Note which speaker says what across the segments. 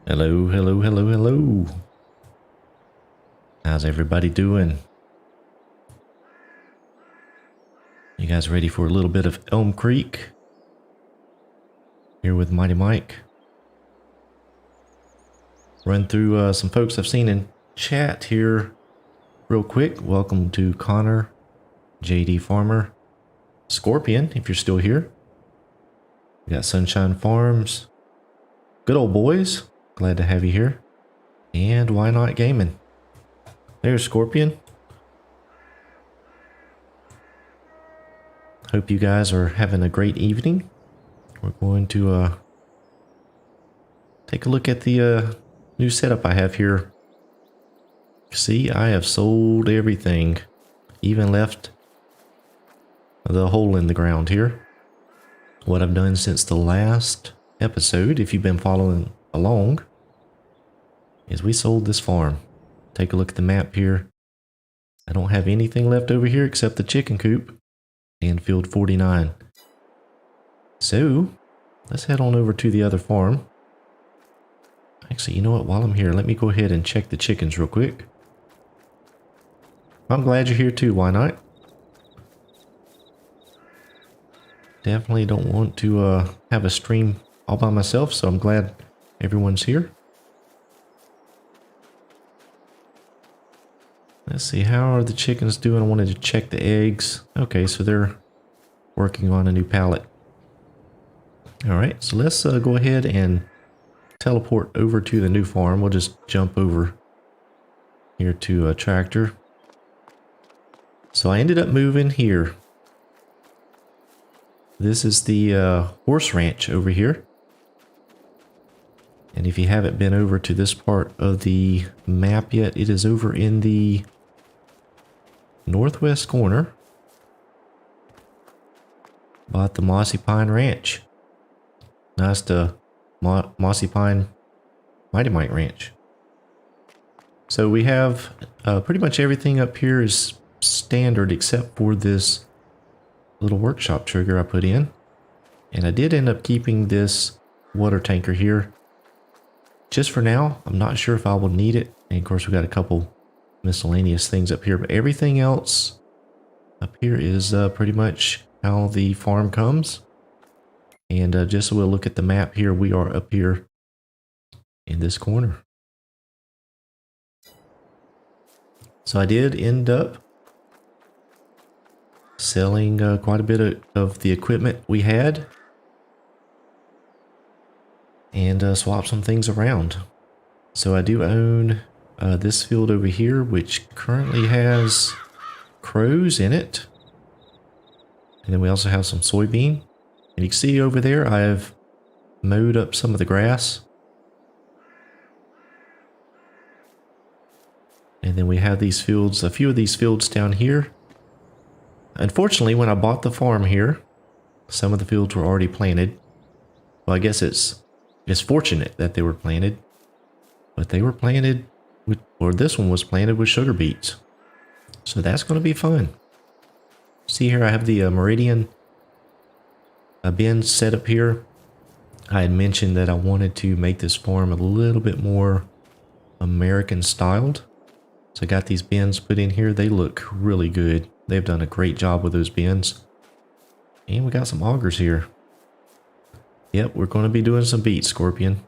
Speaker 1: Hello, hello, hello, hello. How's everybody doing? You guys ready for a little bit of Elm Creek? Here with Mighty Mike. Run through some folks I've seen in chat here real quick. Welcome to Connor, JD Farmer, Scorpion, if you're still here. We got Sunshine Farms. Good old boys. Glad to have you here. And Why Not Gaming. There's Scorpion. Hope you guys are having a great evening. We're going to take a look at the new setup I have here. See, I have sold everything. Even left the hole in the ground here. What I've done since the last episode, if you've been following along, is we sold this farm. Take a look at the map here. I don't have anything left over here except the chicken coop and field 49. So let's head on over to the other farm. Actually, you know what? While I'm here, let me go ahead and check the chickens real quick. I'm glad you're here too. Why not? Definitely don't want to have a stream all by myself, so I'm glad everyone's here. Let's see, how are the chickens doing? I wanted to check the eggs. Okay, so they're working on a new pallet. Alright, so let's go ahead and teleport over to the new farm. We'll just jump over here to a tractor. So I ended up moving here. This is the horse ranch over here. And if you haven't been over to this part of the map yet, it is over in the northwest corner. Bought the Mossy Pine Ranch. Nice to Mossy Pine Mighty Mike Ranch. So we have pretty much everything up here is standard except for this little workshop trigger I put in. And I did end up keeping this water tanker here. Just for now, I'm not sure if I will need it. And of course we got a couple miscellaneous things up here, but everything else up here is pretty much how the farm comes. And just so we'll look at the map here, we are up here in this corner. So I did end up selling quite a bit of the equipment we had and swap some things around. So I do own this field over here, which currently has crows in it. And then we also have some soybean. And you can see over there, I've mowed up some of the grass. And then we have these fields, a few of these fields down here. Unfortunately, when I bought the farm here, some of the fields were already planted. Well, I guess it's fortunate that they were planted. But they were planted with, or this one was planted with sugar beets. So that's going to be fun. See here, I have the Meridian bin set up here. I had mentioned that I wanted to make this farm a little bit more American styled. So I got these bins put in here. They look really good. They've done a great job with those bins. And we got some augers here. Yep, we're going to be doing some beets, Scorpion.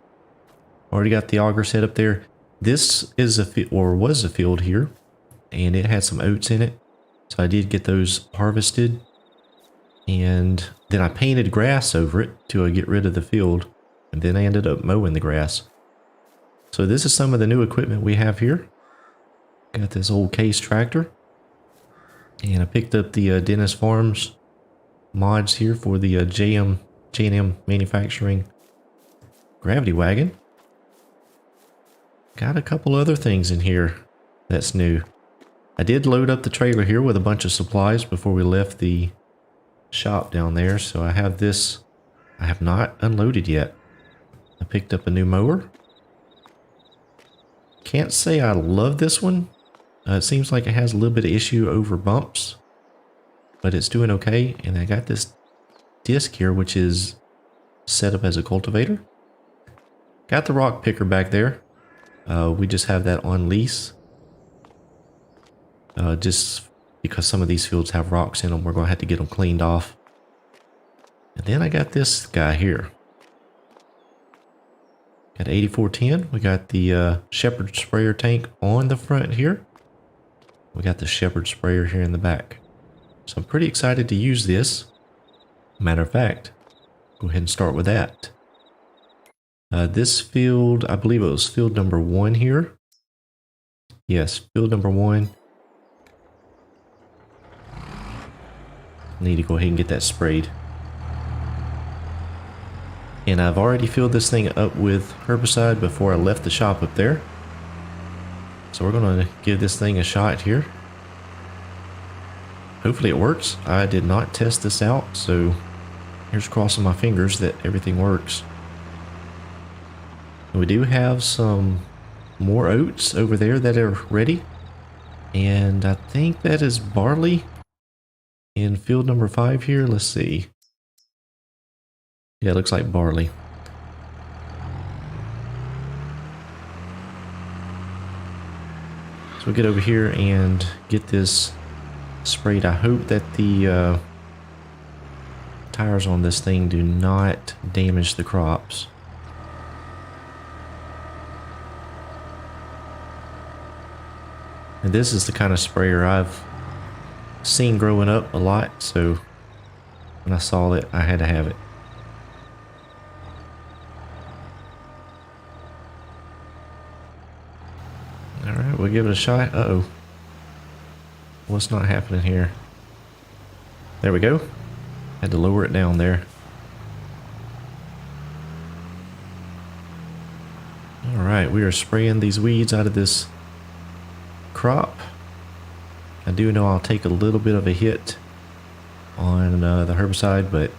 Speaker 1: Already got the auger set up there. This is was a field here, and it had some oats in it. So I did get those harvested. And then I painted grass over it to get rid of the field. And then I ended up mowing the grass. So this is some of the new equipment we have here. Got this old Case tractor. And I picked up the Dennis Farms mods here for the J&M Manufacturing Gravity Wagon. Got a couple other things in here that's new. I did load up the trailer here with a bunch of supplies before we left the shop down there. So I have this, I have not unloaded yet. I picked up a new mower. Can't say I love this one. It seems like it has a little bit of issue over bumps, but it's doing okay. And I got this disc here, which is set up as a cultivator. got the rock picker back there. We just have that on lease. Just because some of these fields have rocks in them, we're going to have to get them cleaned off. And then I got this guy here. Got 8410. We got the Shepherd sprayer tank on the front here. We got the Shepherd sprayer here in the back. So I'm pretty excited to use this. Matter of fact, go ahead and start with that. This field, I believe it was field number 1 here. Yes, field number 1. Need to go ahead and get that sprayed. And I've already filled this thing up with herbicide before I left the shop up there. So we're going to give this thing a shot here. Hopefully it works. I did not test this out, so here's crossing my fingers that everything works. We do have some more oats over there that are ready. And I think that is barley in field number 5 here. Let's see. Yeah, it looks like barley. So we'll get over here and get this sprayed. I hope that the tires on this thing do not damage the crops. And this is the kind of sprayer I've seen growing up a lot, so when I saw it, I had to have it. Alright, we'll give it a shot. Uh-oh. What's not happening here? There we go. Had to lower it down there. Alright, we are spraying these weeds out of this crop. I do know I'll take a little bit of a hit on the herbicide, but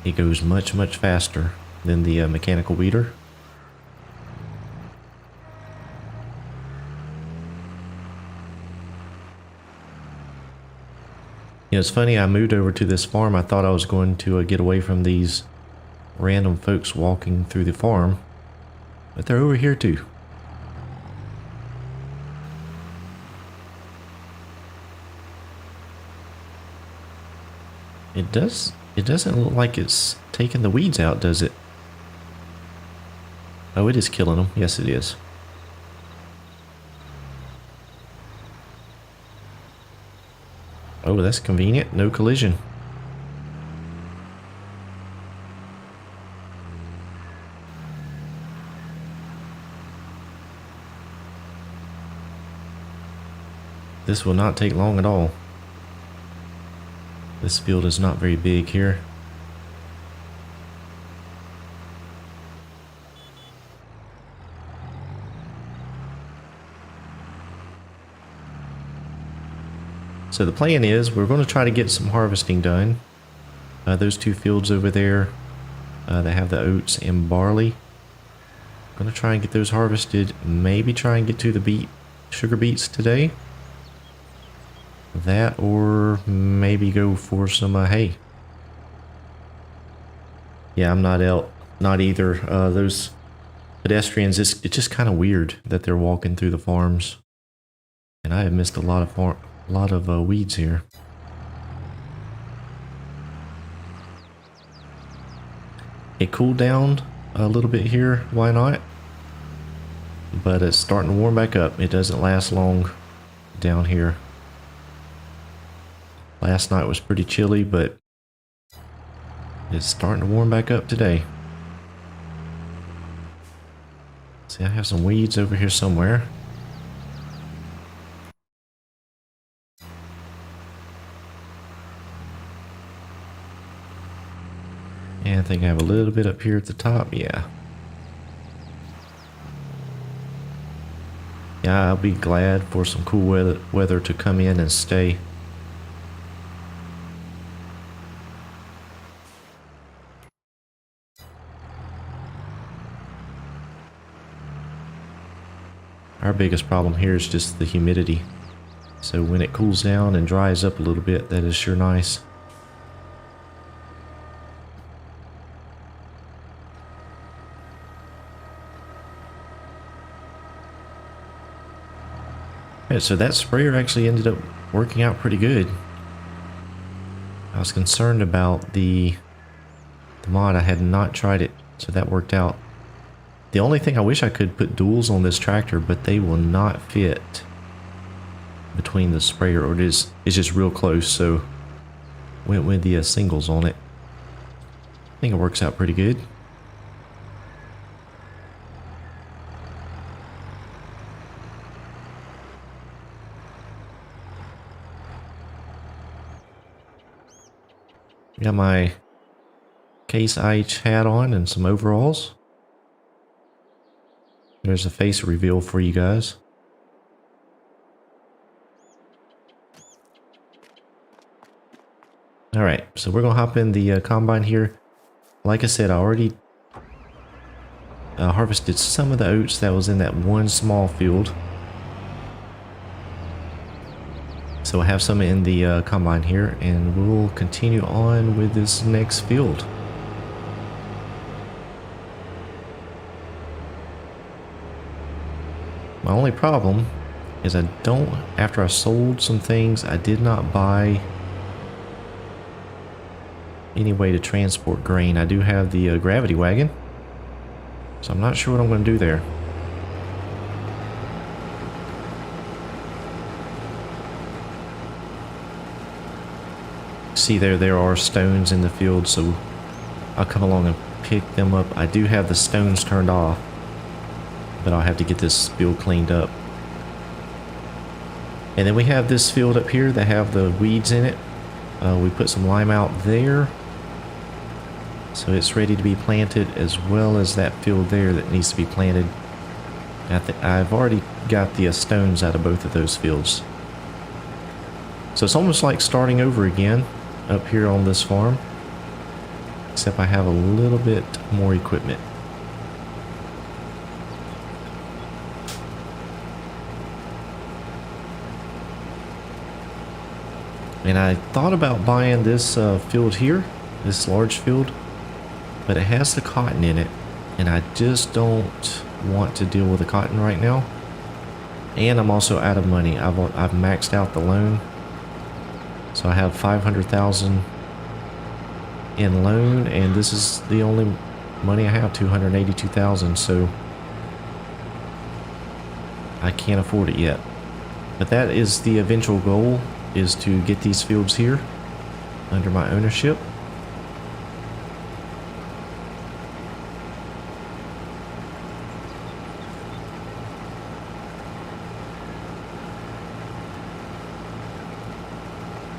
Speaker 1: it goes much faster than the mechanical weeder. You know, it's funny, I moved over to this farm. I thought I was going to get away from these random folks walking through the farm, but they're over here too. It doesn't look like it's taking the weeds out, does it? Oh, it is killing them. Yes, it is. Oh, that's convenient. No collision. This will not take long at all. This field is not very big here. So the plan is we're going to try to get some harvesting done. Those 2 fields over there that have the oats and barley. I'm going to try and get those harvested. Maybe try and get to the sugar beets today. That, or maybe go for some hay. Yeah, I'm not either. Those pedestrians, it's just kind of weird that they're walking through the farms. And I have missed a lot of weeds here. It cooled down a little bit here, why not? But it's starting to warm back up. It doesn't last long down here. Last night was pretty chilly, but it's starting to warm back up today. See, I have some weeds over here somewhere. And I think I have a little bit up here at the top, yeah. Yeah, I'll be glad for some cool weather to come in and stay. Our biggest problem here is just the humidity. So when it cools down and dries up a little bit, that is sure nice. Yeah, so that sprayer actually ended up working out pretty good. I was concerned about the mod. I had not tried it, so that worked out. The only thing I wish I could put duals on this tractor, but they will not fit between the sprayer, or it's just real close, so went with the singles on it. I think it works out pretty good. Got my Case IH hat on and some overalls. There's a face reveal for you guys. Alright, so we're going to hop in the combine here. Like I said, I already harvested some of the oats that was in that one small field. So I have some in the combine here, and we'll continue on with this next field. My only problem is after I sold some things, I did not buy any way to transport grain. I do have the gravity wagon, so I'm not sure what I'm going to do there. See there are stones in the field, so I'll come along and pick them up. I do have the stones turned off, but I'll have to get this field cleaned up. And then we have this field up here that have the weeds in it. We put some lime out there, so it's ready to be planted, as well as that field there that needs to be planted. I've already got the stones out of both of those fields. So it's almost like starting over again up here on this farm, except I have a little bit more equipment. And I thought about buying this field here, this large field, but it has the cotton in it, and I just don't want to deal with the cotton right now. And I'm also out of money. I've maxed out the loan, so I have 500,000 in loan, and this is the only money I have, 282,000. So I can't afford it yet. But that is the eventual goal, is to get these fields here under my ownership.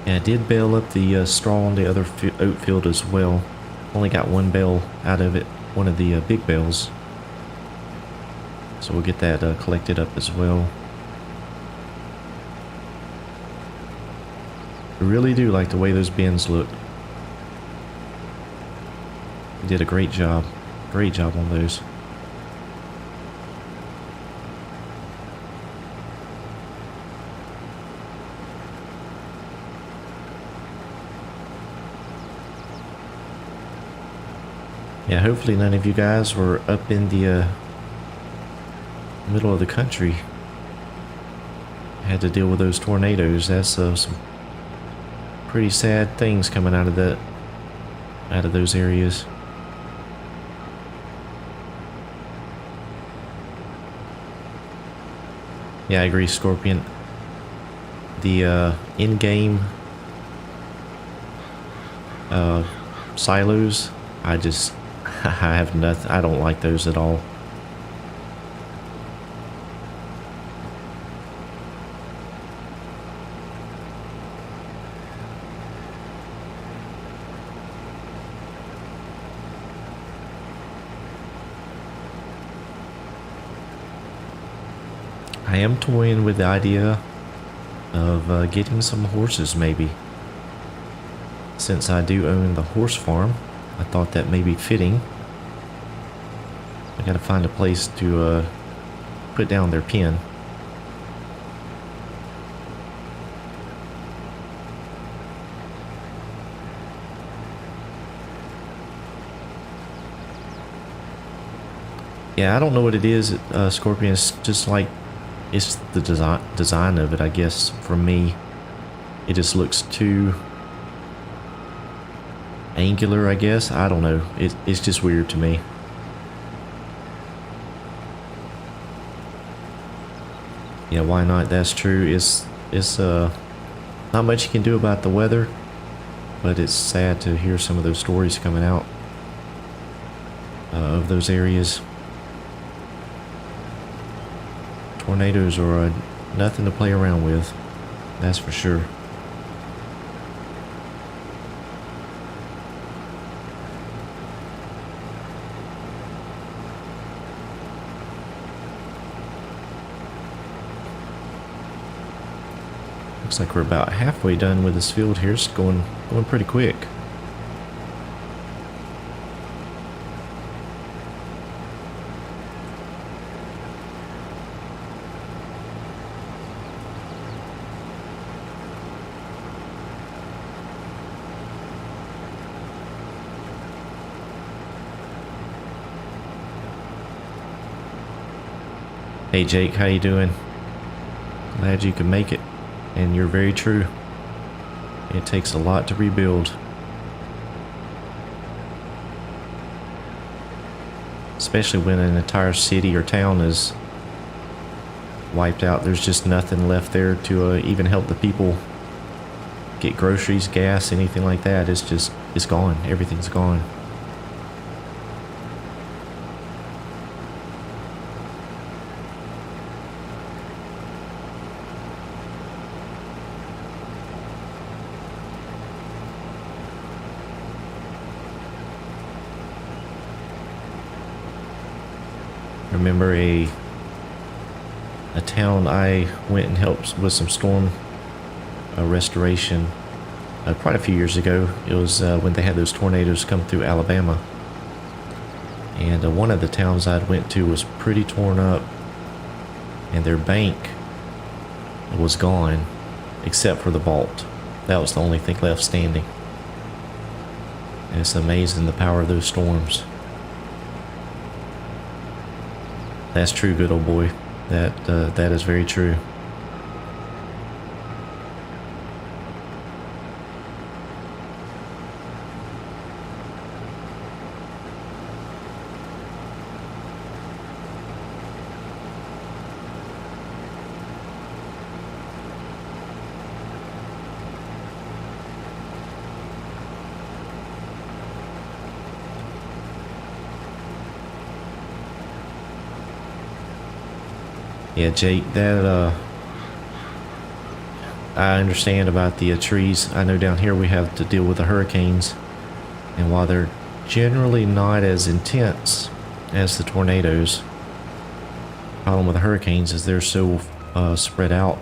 Speaker 1: And I did bale up the straw on the other oat field as well. Only got one bale out of it, one of the big bales. So we'll get that collected up as well. I really do like the way those bins look. You did a great job. Great job on those. Yeah, hopefully none of you guys were up in the middle of the country. Had to deal with those tornadoes. That's some pretty sad things coming out of those areas. Yeah, I agree, Scorpion. The in-game silos, I have nothing. I don't like those at all. I am toying with the idea of getting some horses, maybe. Since I do own the horse farm, I thought that may be fitting. I gotta find a place to put down their pen. Yeah, I don't know what it is, Scorpion. It's just like It's the design of it, I guess. For me, it just looks too angular, I guess. I don't know. It's just weird to me. Yeah, why not? That's true. It's not much you can do about the weather, but it's sad to hear some of those stories coming out of those areas. Tornadoes are nothing to play around with, that's for sure. Looks like we're about halfway done with this field here. It's going pretty quick. Hey Jake, how you doing? Glad you could make it. And you're very true. It takes a lot to rebuild. Especially when an entire city or town is wiped out. There's just nothing left there to even help the people get groceries, gas, anything like that. It's gone. Everything's gone. Remember a town I went and helped with some storm restoration quite a few years ago. It was when they had those tornadoes come through Alabama, and one of the towns I'd went to was pretty torn up, and their bank was gone except for the vault. That was the only thing left standing. And it's amazing the power of those storms. That's true, good old boy. That is very true. Yeah, Jake, that I understand about the trees. I know down here we have to deal with the hurricanes, and while they're generally not as intense as the tornadoes, the problem with the hurricanes is they're so spread out,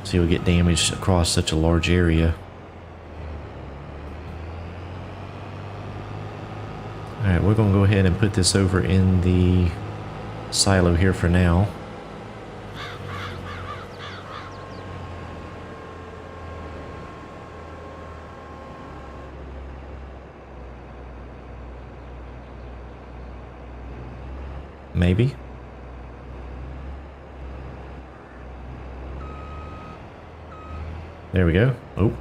Speaker 1: so you'll get damage across such a large area. Alright, we're going to go ahead and put this over in the silo here for now. Maybe. There we go. Oh.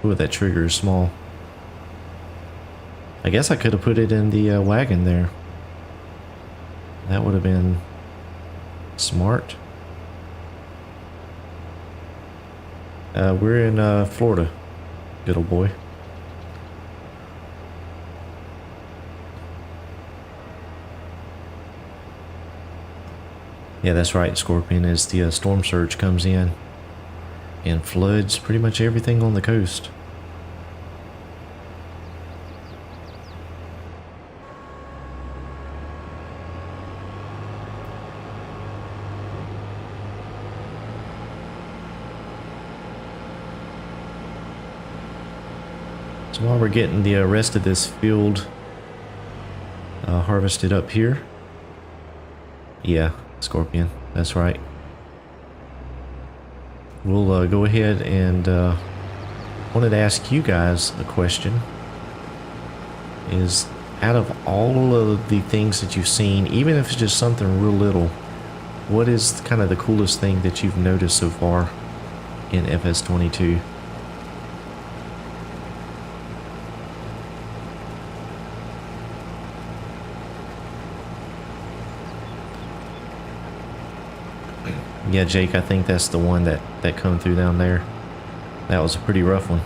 Speaker 1: Ooh, that trigger is small. I guess I could have put it in the wagon there. That would have been smart. We're in Florida. Good old boy. Yeah, that's right, Scorpion, as the storm surge comes in and floods pretty much everything on the coast. So while we're getting the rest of this field harvested up here, yeah, Scorpion, that's right. We'll go ahead and wanted to ask you guys a question. Is out of all of the things that you've seen, even if it's just something real little, what is kind of the coolest thing that you've noticed so far in FS22? Yeah, Jake, I think that's the one that come through down there. That was a pretty rough one.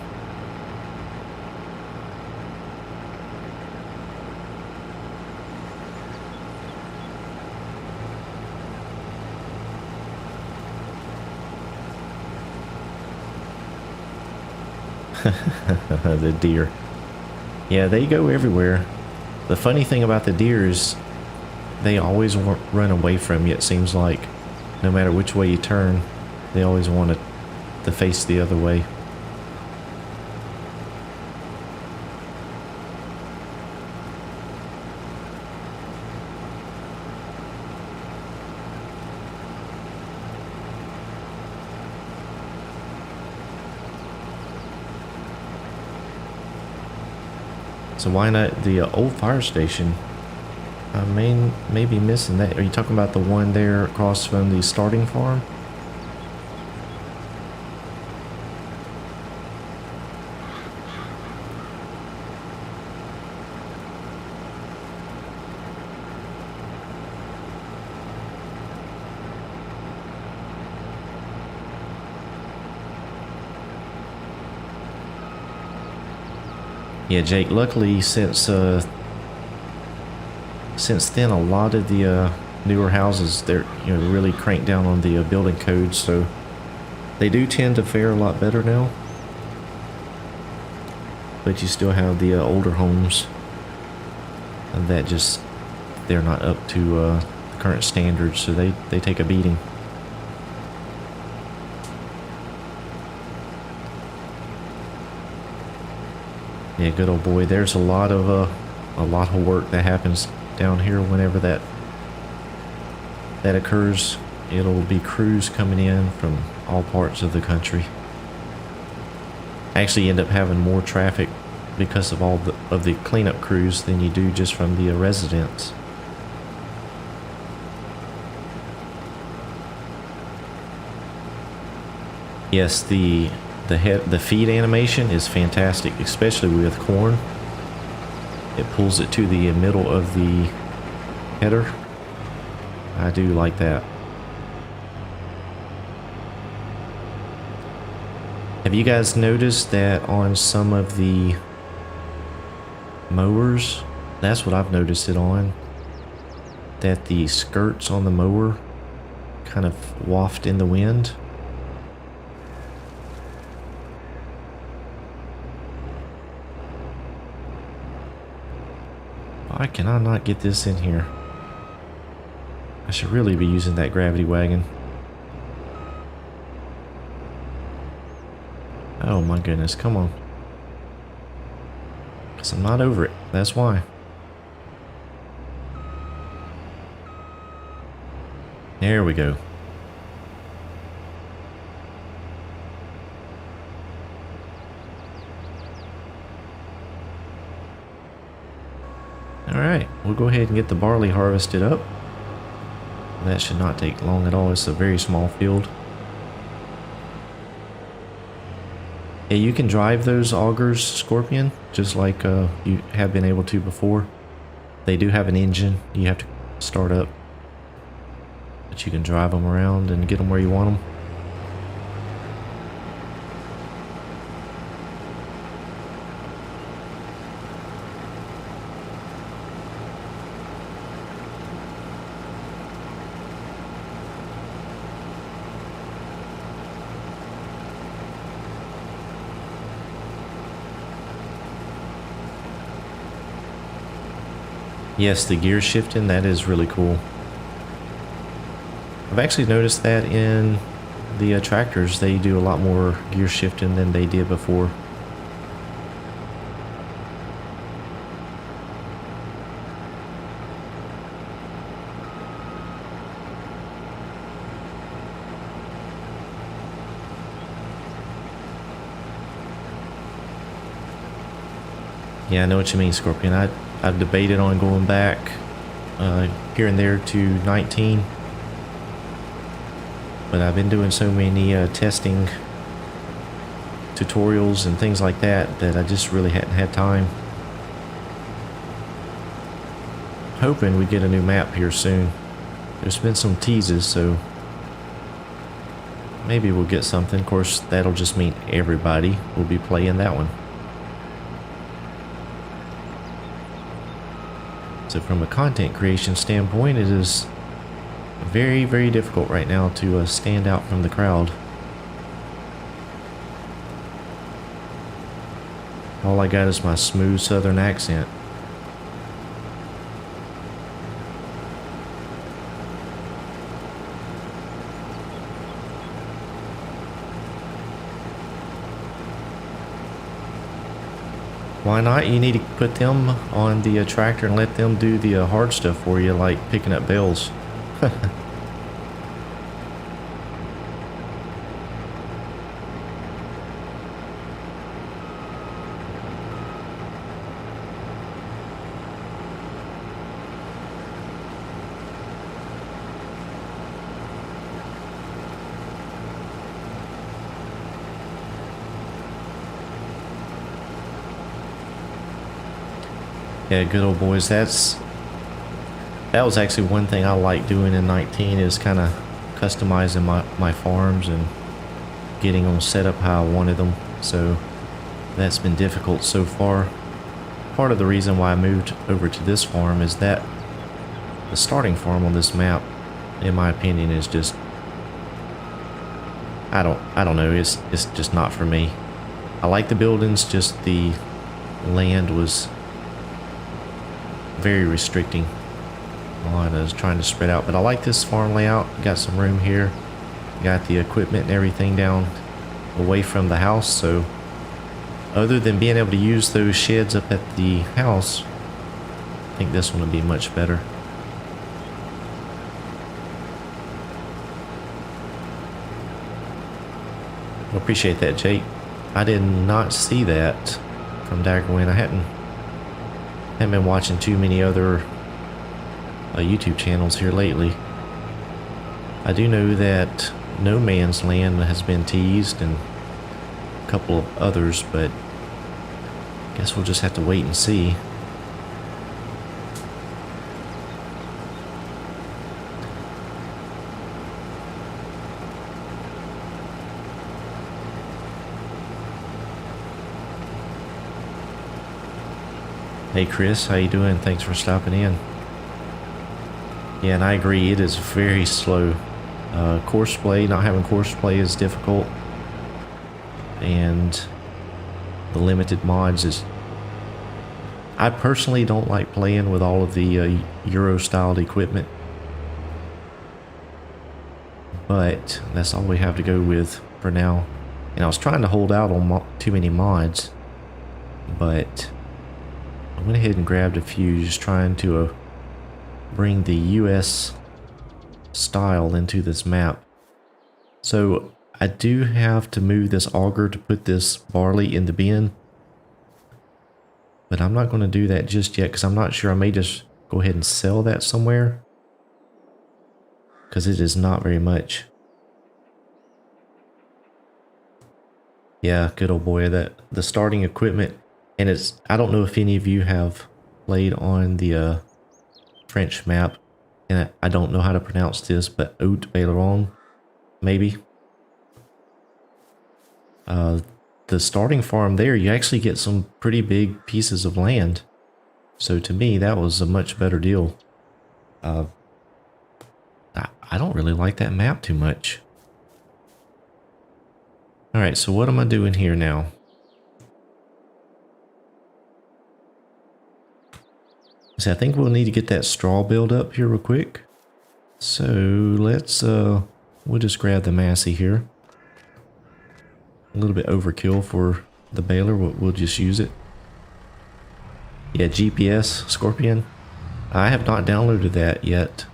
Speaker 1: The deer. Yeah, they go everywhere. The funny thing about the deer is they always run away from you, it seems like. No matter which way you turn, they always want to face the other way. So why not the old fire station? I may be missing that. Are you talking about the one there across from the starting farm? Yeah, Jake, luckily since then a lot of the newer houses, they're really cranked down on the building codes, so they do tend to fare a lot better now. But you still have the older homes that just, they're not up to the current standards, so they take a beating. Yeah, good old boy. There's a lot of work that happens down here whenever that occurs. It'll be crews coming in from all parts of the country. Actually end up having more traffic because of all of the cleanup crews than you do just from the residents. Yes, the feed animation is fantastic, especially with corn. It pulls it to the middle of the header. I do like that. Have you guys noticed that on some of the mowers, that's what I've noticed it on, that the skirts on the mower kind of waft in the wind? Why can I not get this in here? I should really be using that gravity wagon. Oh my goodness, come on. Because I'm not over it, that's why. There we go. Alright, we'll go ahead and get the barley harvested up. That should not take long at all. It's a very small field. Yeah, you can drive those augers, Scorpion, just like you have been able to before. They do have an engine you have to start up, but you can drive them around and get them where you want them. Yes, the gear shifting, that is really cool. I've actually noticed that in the tractors, they do a lot more gear shifting than they did before. Yeah, I know what you mean, Scorpion. I've debated on going back here and there to 19. but I've been doing so many testing tutorials and things like that that I just really hadn't had time. Hoping we get a new map here soon. There's been some teases, so maybe we'll get something. Of course, that'll just mean everybody will be playing that one. So from a content creation standpoint, it is very, very difficult right now to stand out from the crowd. All I got is my smooth southern accent. Why not? You need to put them on the tractor and let them do the hard stuff for you, like picking up bales. Yeah, good old boys. That was actually one thing I like doing in 19 is kind of customizing my farms and getting them set up how I wanted them. So that's been difficult so far. Part of the reason why I moved over to this farm is that the starting farm on this map, in my opinion, is just, I don't know, it's just not for me. I like the buildings, just the land was very restricting on us trying to spread out. But I like this farm layout. Got some room here, got the equipment and everything down away from the house, so other than being able to use those sheds up at the house, I think this one will be much better. I appreciate that, Jake. I did not see that from Daggerwind. I hadn't been watching too many other YouTube channels here lately. I do know that No Man's Land has been teased and a couple of others, but I guess we'll just have to wait and see. Hey Chris, how you doing? Thanks for stopping in. Yeah, and I agree, it is very slow. Course play, not having course play is difficult. And the limited mods is... I personally don't like playing with all of the Euro-styled equipment. But that's all we have to go with for now. And I was trying to hold out on too many mods. But I went ahead and grabbed a few, just trying to bring the US style into this map. So I do have to move this auger to put this barley in the bin, but I'm not going to do that just yet because I'm not sure. I may just go ahead and sell that somewhere because it is not very much. Yeah, good old boy. That the starting equipment, and it's, I don't know if any of you have played on the French map, and I don't know how to pronounce this, but Haute Baileron, maybe. The starting farm there, you actually get some pretty big pieces of land. So to me, that was a much better deal. I don't really like that map too much. Alright, so what am I doing here now? See, I think we'll need to get that straw build up here real quick. So let's, we'll just grab the Massey here. A little bit overkill for the baler, we'll just use it. Yeah, GPS, Scorpion. I have not downloaded that yet.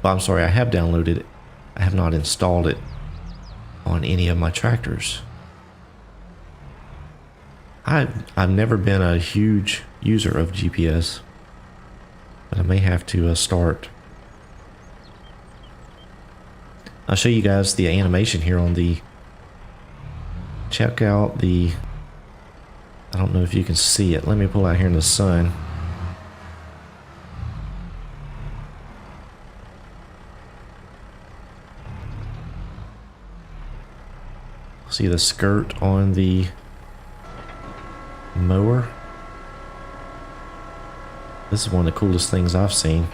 Speaker 1: Well, I'm sorry, I have downloaded it. I have not installed it on any of my tractors. I've never been a huge user of GPS, but I may have to start. I'll show you guys the animation here on the, check out the, I don't know if you can see it. Let me pull out here in the sun. See the skirt on the mower? This is one of the coolest things I've seen.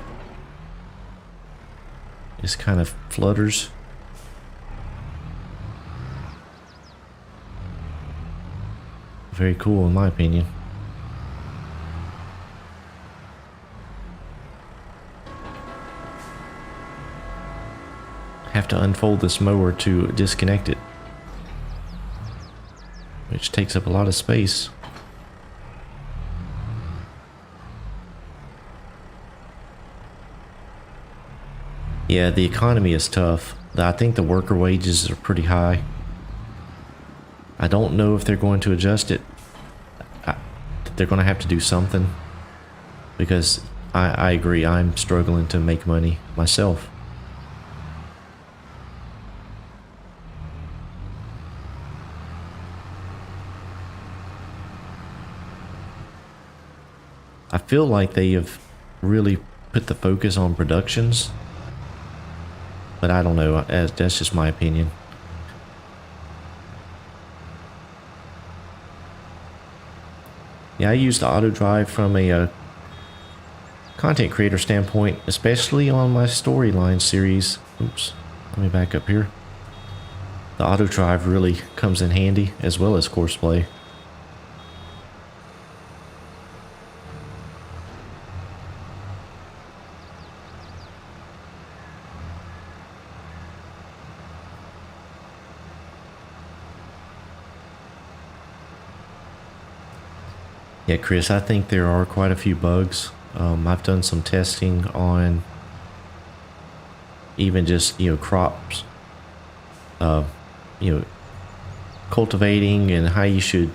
Speaker 1: Just kind of flutters. Very cool in my opinion. Have to unfold this mower to disconnect it, which takes up a lot of space. Yeah, the economy is tough. I think the worker wages are pretty high. I don't know if they're going to adjust it. They're going to have to do something, because I agree, I'm struggling to make money myself. I feel like they have really put the focus on productions, but I don't know, that's just my opinion. Yeah, I use the auto drive from a content creator standpoint, especially on my storyline series. Oops, let me back up here. The auto drive really comes in handy, as well as courseplay. Yeah, Chris, I think there are quite a few bugs. I've done some testing on even just, crops, cultivating and how you should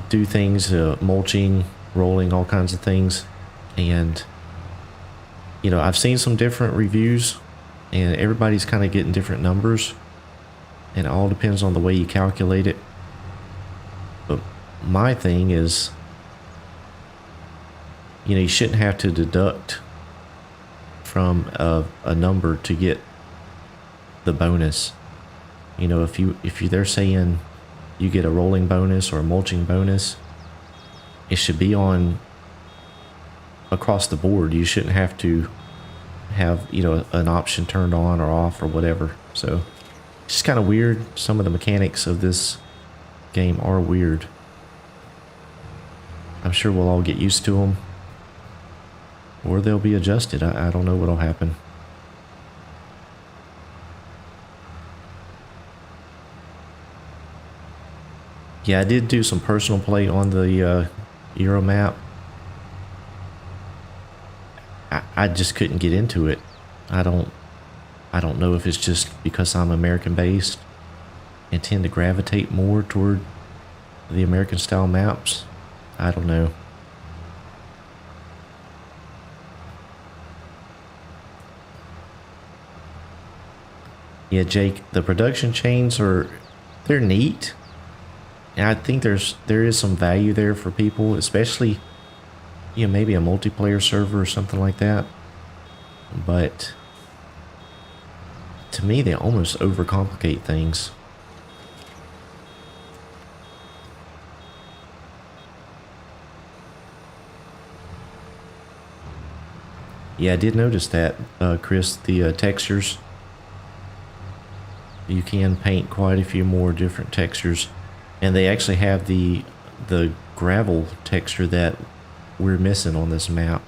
Speaker 1: do things, mulching, rolling, all kinds of things. And, I've seen some different reviews, and everybody's kind of getting different numbers, and it all depends on the way you calculate it. But my thing is, you shouldn't have to deduct from a number to get the bonus. If they're saying you get a rolling bonus or a mulching bonus, it should be on across the board. You shouldn't have to have an option turned on or off or whatever. So it's just kind of weird. Some of the mechanics of this game are weird. I'm sure we'll all get used to them, or they'll be adjusted. I don't know what'll happen. Yeah, I did do some personal play on the Euro map. I just couldn't get into it. I don't know if it's just because I'm American based and tend to gravitate more toward the American style maps. I don't know. Yeah, Jake, the production chains they're neat. And I think there is some value there for people, especially, maybe a multiplayer server or something like that. But to me, they almost overcomplicate things. Yeah, I did notice that, Chris, the textures. You can paint quite a few more different textures. And they actually have the gravel texture that we're missing on this map,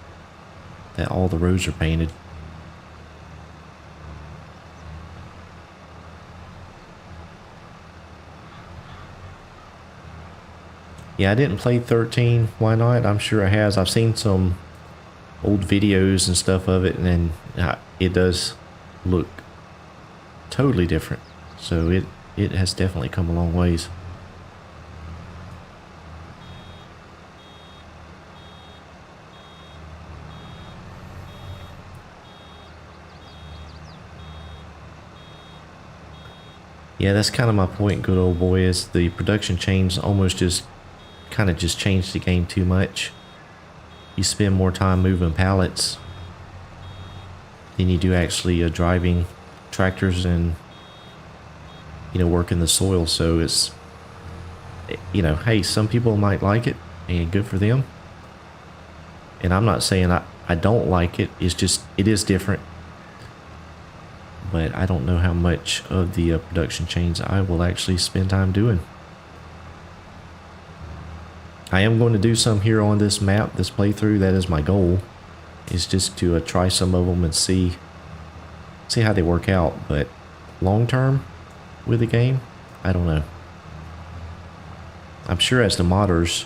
Speaker 1: that all the roads are painted. Yeah, I didn't play 13. Why not? I'm sure it has. I've seen some old videos and stuff of it, and then it does look totally different. So it has definitely come a long ways. Yeah, that's kind of my point, good old boy, is the production chains almost just kind of just changed the game too much. You spend more time moving pallets than you do actually driving tractors and, you know, working the soil. So it's, you know, hey, some people might like it and good for them. And I'm not saying I don't like it. It's just, it is different. But I don't know how much of the production chains I will actually spend time doing. I am going to do some here on this map, this playthrough. That is my goal, is just to try some of them and see how they work out. But long term with the game, I don't know. I'm sure as the modders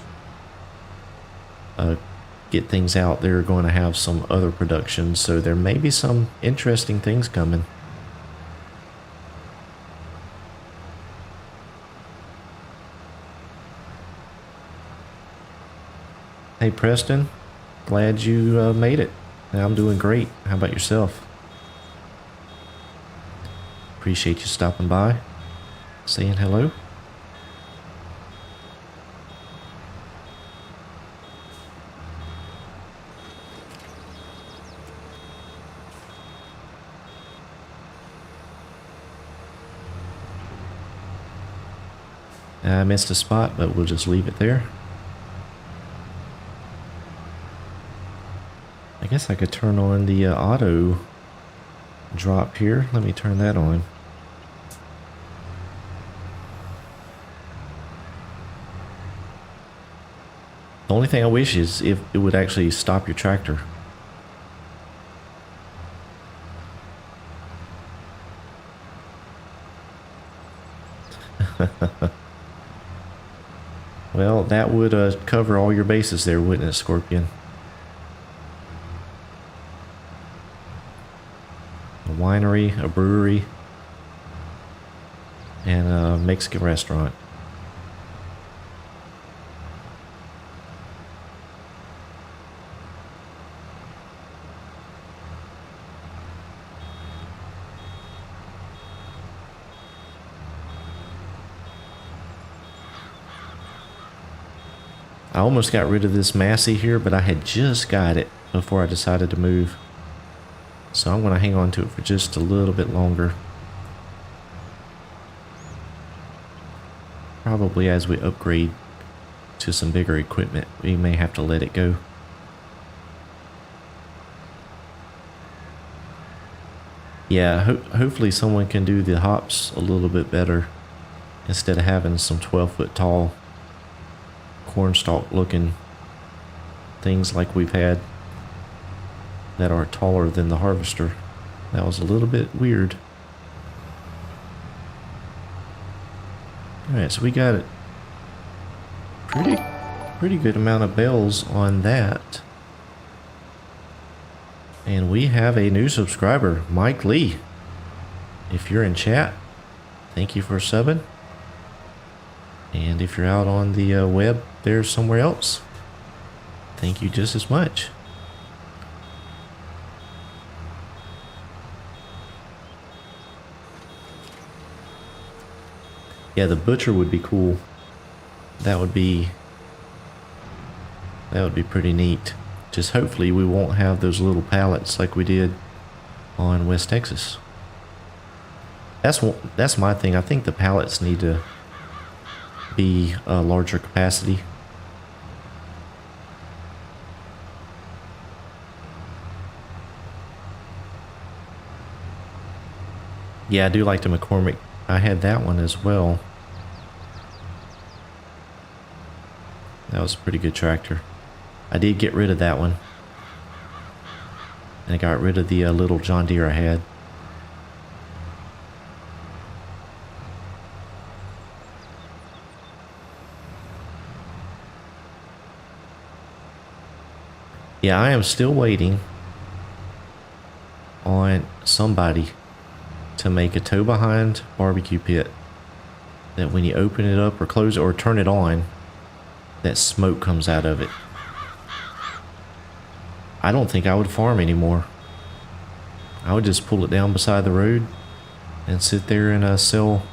Speaker 1: get things out, they're going to have some other productions, so there may be some interesting things coming. Hey Preston, glad you made it. I'm doing great. How about yourself? Appreciate you stopping by, saying hello. I missed a spot, but we'll just leave it there. I guess I could turn on the auto drop here. Let me turn that on. The only thing I wish is if it would actually stop your tractor. Well, that would cover all your bases there, wouldn't it, Scorpion? A winery, a brewery, and a Mexican restaurant. I almost got rid of this Massey here, but I had just got it before I decided to move. So I'm going to hang on to it for just a little bit longer. Probably as we upgrade to some bigger equipment, we may have to let it go. Yeah, hopefully someone can do the hops a little bit better instead of having some 12-foot tall cornstalk looking things like we've had that are taller than the harvester. That was a little bit weird. Alright, so we got a pretty good amount of bells on that. And we have a new subscriber, Mike Lee. If you're in chat, thank you for subbing. And if you're out on the web there somewhere else, thank you just as much. Yeah, the butcher would be cool. That would be pretty neat. Just hopefully we won't have those little pallets like we did on West Texas. That's my thing. I think the pallets need to be a larger capacity. Yeah, I do like the McCormick. I had that one as well. That was a pretty good tractor. I did get rid of that one. And I got rid of the little John Deere I had. Yeah, I am still waiting on somebody to make a tow behind barbecue pit that when you open it up or close it or turn it on, that smoke comes out of it. I don't think I would farm anymore. I would just pull it down beside the road and sit there and sell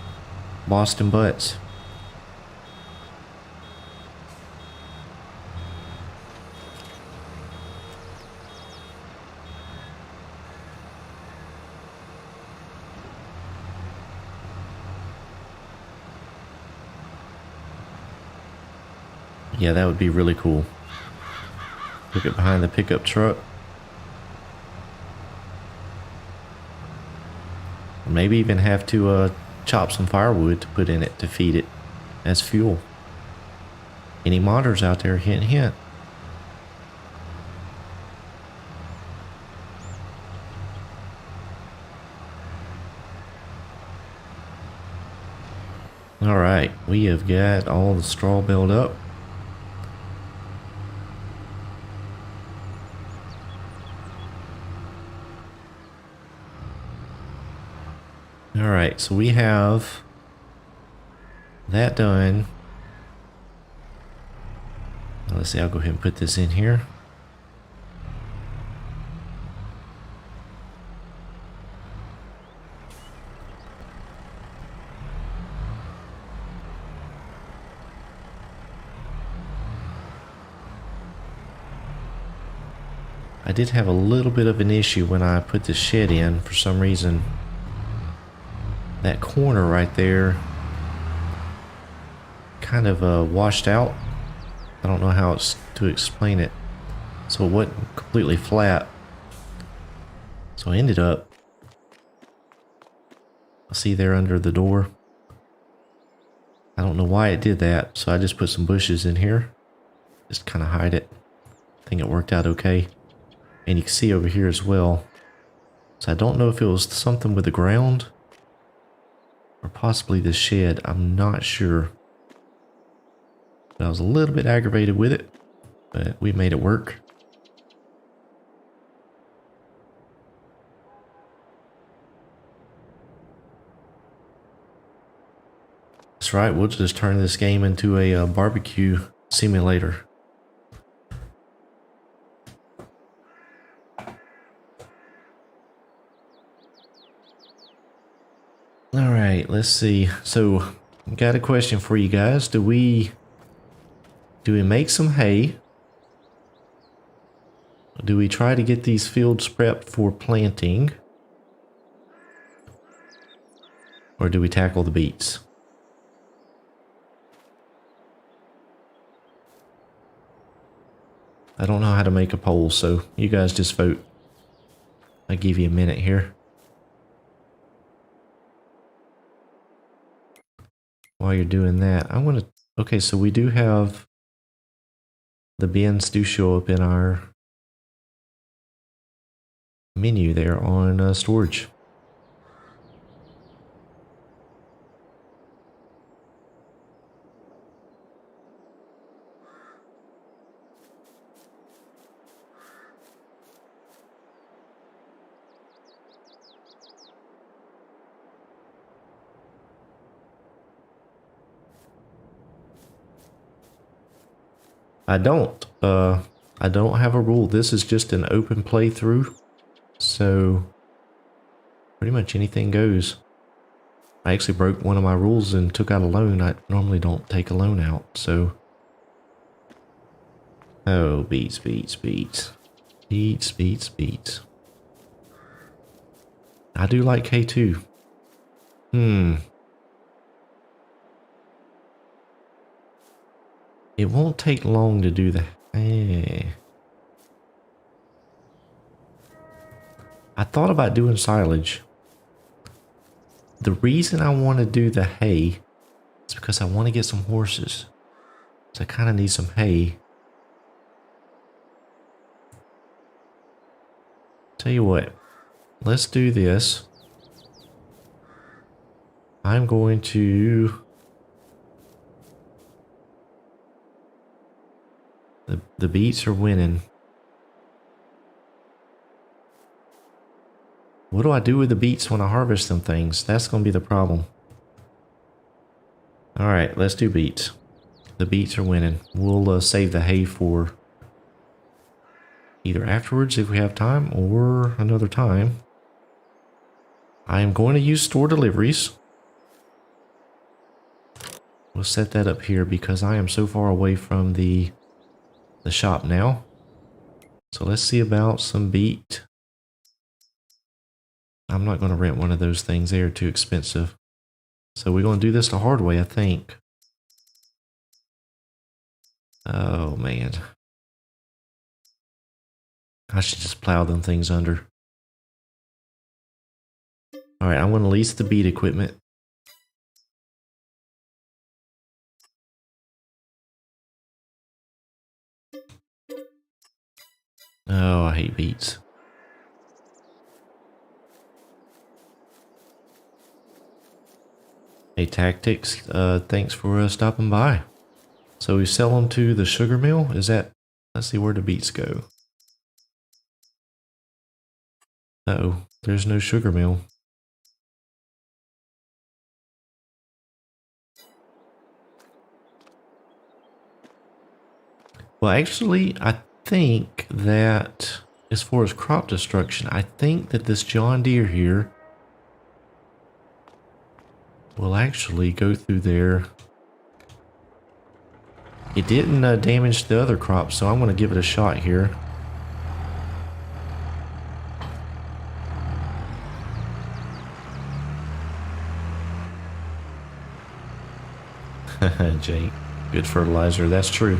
Speaker 1: Boston butts. Yeah, that would be really cool. Look it behind the pickup truck. Or maybe even have to chop some firewood to put in it to feed it as fuel. Any modders out there, hint hint. Alright, we have got all the straw baled up. Alright, so we have that done. Let's see, I'll go ahead and put this in here. I did have a little bit of an issue when I put the shed in. For some reason, that corner right there kind of washed out. I don't know how else to explain it. So it wasn't completely flat. So I ended up, see there under the door. I don't know why it did that. So I just put some bushes in here. Just kind of hide it. I think it worked out okay. And you can see over here as well. So I don't know if it was something with the ground or possibly the shed. I'm not sure. But I was a little bit aggravated with it, but we made it work. That's right, we'll just turn this game into a barbecue simulator. Alright, let's see. So, got a question for you guys. Do we make some hay? Do we try to get these fields prepped for planting? Or do we tackle the beets? I don't know how to make a poll, so you guys just vote. I'll give you a minute here. While you're doing that, I want to... Okay, so we do have... The bins do show up in our menu there on storage. I don't have a rule. This is just an open playthrough, so pretty much anything goes. I actually broke one of my rules and took out a loan. I normally don't take a loan out, so. Oh, beets, beets, beets. Beets, beets, beets. I do like K2. It won't take long to do that. I thought about doing silage. The reason I want to do the hay is because I want to get some horses. So I kind of need some hay. Tell you what, let's do this. I'm going to... The beets are winning. What do I do with the beets when I harvest them things? That's going to be the problem. Alright, let's do beets. The beets are winning. We'll save the hay for either afterwards if we have time or another time. I am going to use store deliveries. We'll set that up here because I am so far away from the shop now. So let's see about some beet. I'm not going to rent one of those things. They are too expensive. So we're going to do this the hard way, I think. Oh, man. I should just plow them things under. All right, I'm going to lease the beet equipment. Oh, I hate beets. Hey, Tactics, thanks for stopping by. So we sell them to the sugar mill? Is that... Let's see where the beets go. Uh-oh, there's no sugar mill. Well, actually, I think that as far as crop destruction, I think that this John Deere here will actually go through there. It didn't damage the other crops, so I'm going to give it a shot here. Jake, good fertilizer, that's true.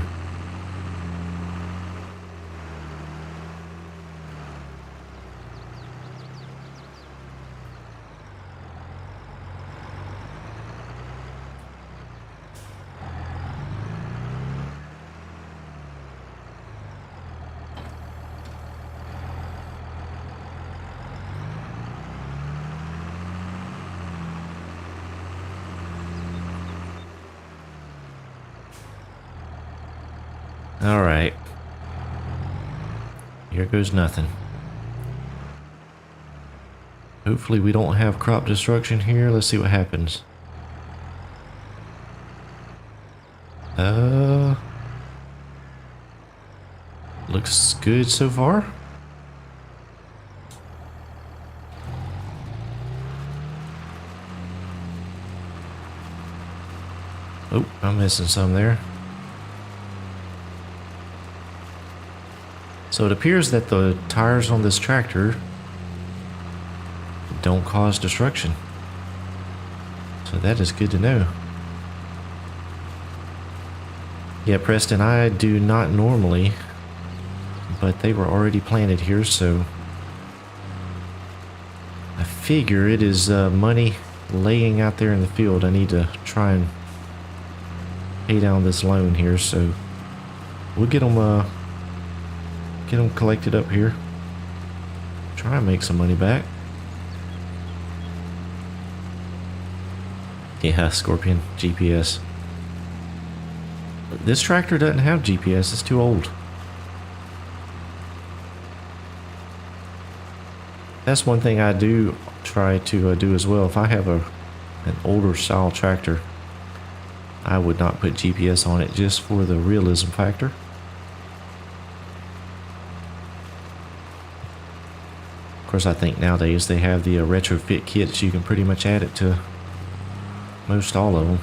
Speaker 1: All right. Here goes nothing. Hopefully we don't have crop destruction here. Let's see what happens. Looks good so far. Oh, I'm missing some there. So it appears that the tires on this tractor don't cause destruction. So that is good to know. Yeah, Preston, I do not normally, but they were already planted here, so I figure it is money laying out there in the field. I need to try and pay down this loan here, so we'll get them collected up here. Try and make some money back. Yeah, Scorpion, GPS. This tractor doesn't have GPS, it's too old. That's one thing I do try to do as well. If I have an older style tractor, I would not put GPS on it just for the realism factor. Of course, I think nowadays they have the retrofit kits. You can pretty much add it to most all of them.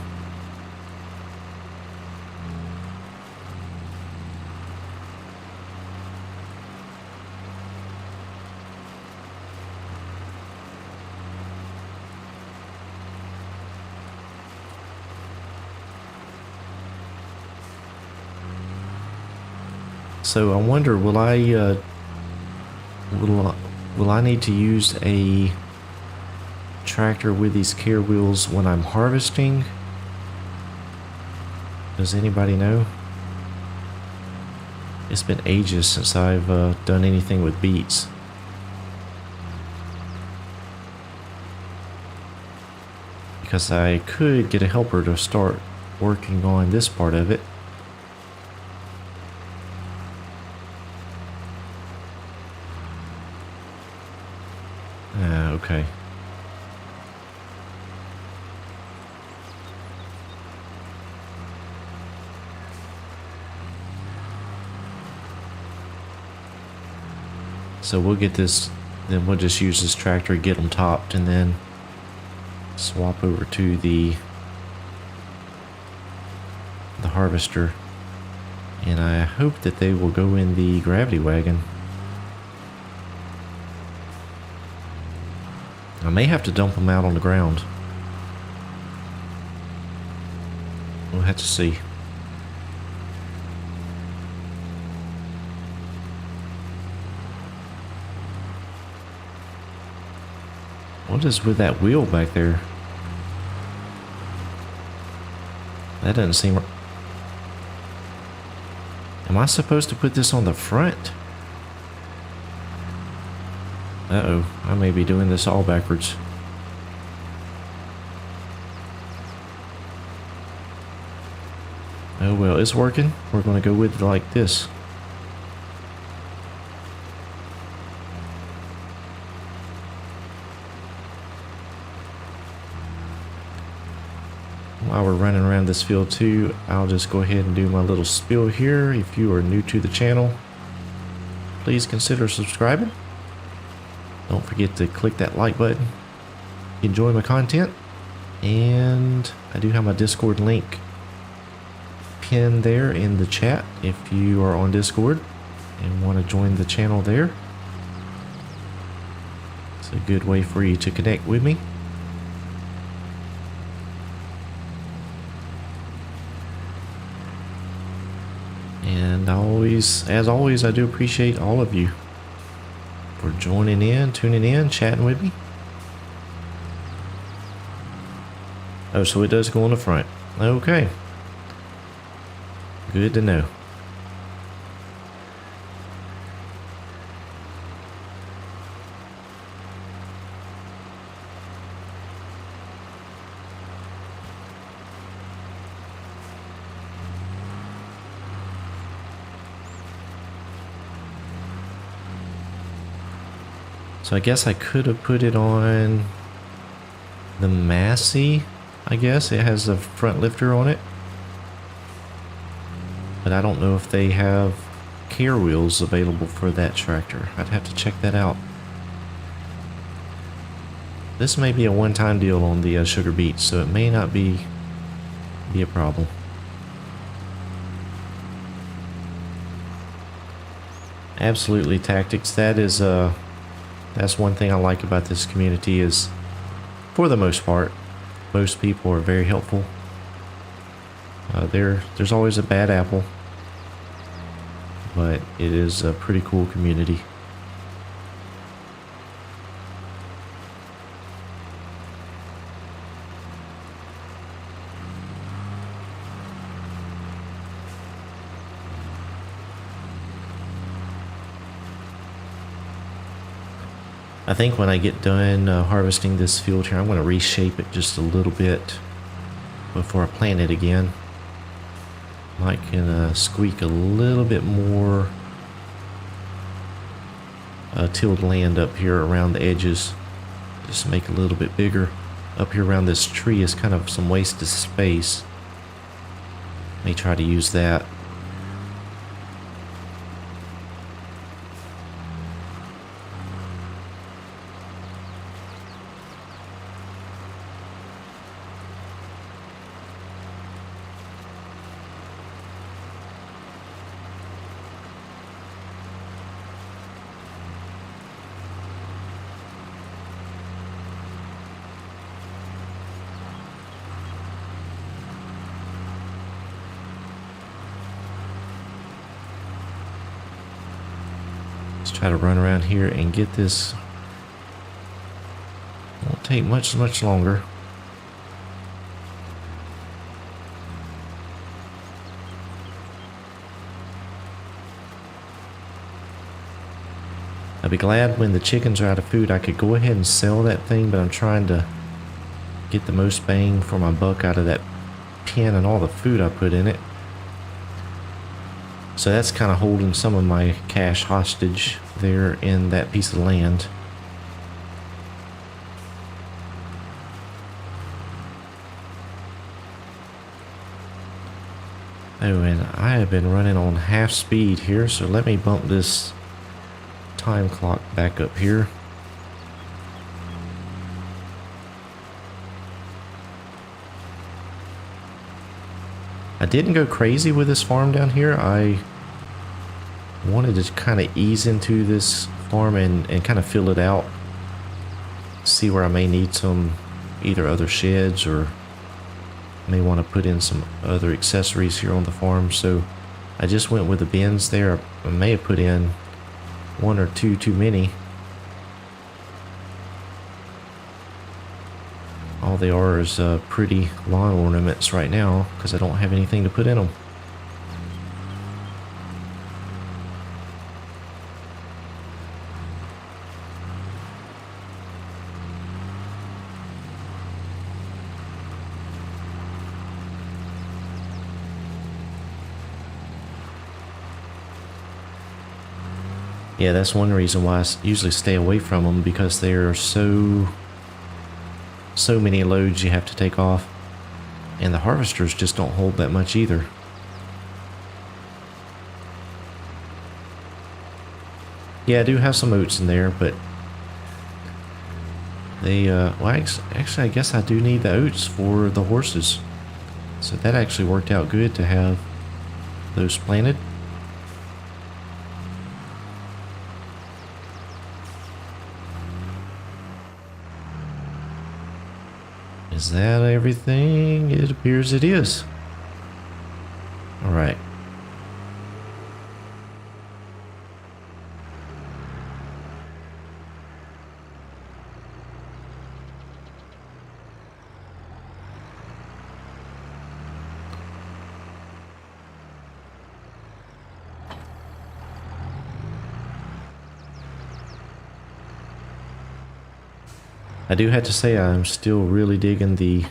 Speaker 1: So I wonder, will I need to use a tractor with these care wheels when I'm harvesting? Does anybody know? It's been ages since I've done anything with beets. Because I could get a helper to start working on this part of it. Okay. So we'll get this, then we'll just use this tractor, get them topped, and then swap over to the harvester. And I hope that they will go in the gravity wagon. I may have to dump them out on the ground. We'll have to see. What is with that wheel back there? That doesn't seem... Am I supposed to put this on the front? Uh-oh, I may be doing this all backwards. Oh well, it's working. We're going to go with it like this. While we're running around this field too, I'll just go ahead and do my little spiel here. If you are new to the channel, please consider subscribing. Don't forget to click that like button. Enjoy my content. And I do have my Discord link pinned there in the chat if you are on Discord and want to join the channel there. It's a good way for you to connect with me. And as always, I do appreciate all of you for joining in, tuning in, chatting with me. Oh, so it does go on the front. Okay. Good to know. So I guess I could have put it on the Massey, I guess. It has a front lifter on it. But I don't know if they have care wheels available for that tractor. I'd have to check that out. This may be a one-time deal on the sugar beets, so it may not be a problem. Absolutely, Tactics. That is that's one thing I like about this community is, for the most part, most people are very helpful. There's always a bad apple, but it is a pretty cool community. I think when I get done harvesting this field here, I'm going to reshape it just a little bit before I plant it again. Might can squeak a little bit more tilled land up here around the edges. Just make it a little bit bigger. Up here around this tree is kind of some wasted space. May try to use that. Try to run around here and get this. Won't take much longer. I'd be glad when the chickens are out of food I could go ahead and sell that thing, but I'm trying to get the most bang for my buck out of that pen and all the food I put in it. So that's kind of holding some of my cash hostage there in that piece of land. Oh, and I have been running on half speed here, so let me bump this time clock back up here. I I didn't go crazy with this farm down here. I wanted to kind of ease into this farm and kind of fill it out. See where I may need some either other sheds or may want to put in some other accessories here on the farm. So I just went with the bins there. I may have put in one or two too many. All they are is pretty lawn ornaments right now because I don't have anything to put in them. Yeah, that's one reason why I usually stay away from them, because there are so many loads you have to take off, and the harvesters just don't hold that much either. Yeah, I do have some oats in there, but they well, actually I guess I do need the oats for the horses, so that actually worked out good to have those planted. Is that everything? It appears it is. All right. I do have to say I'm still really digging the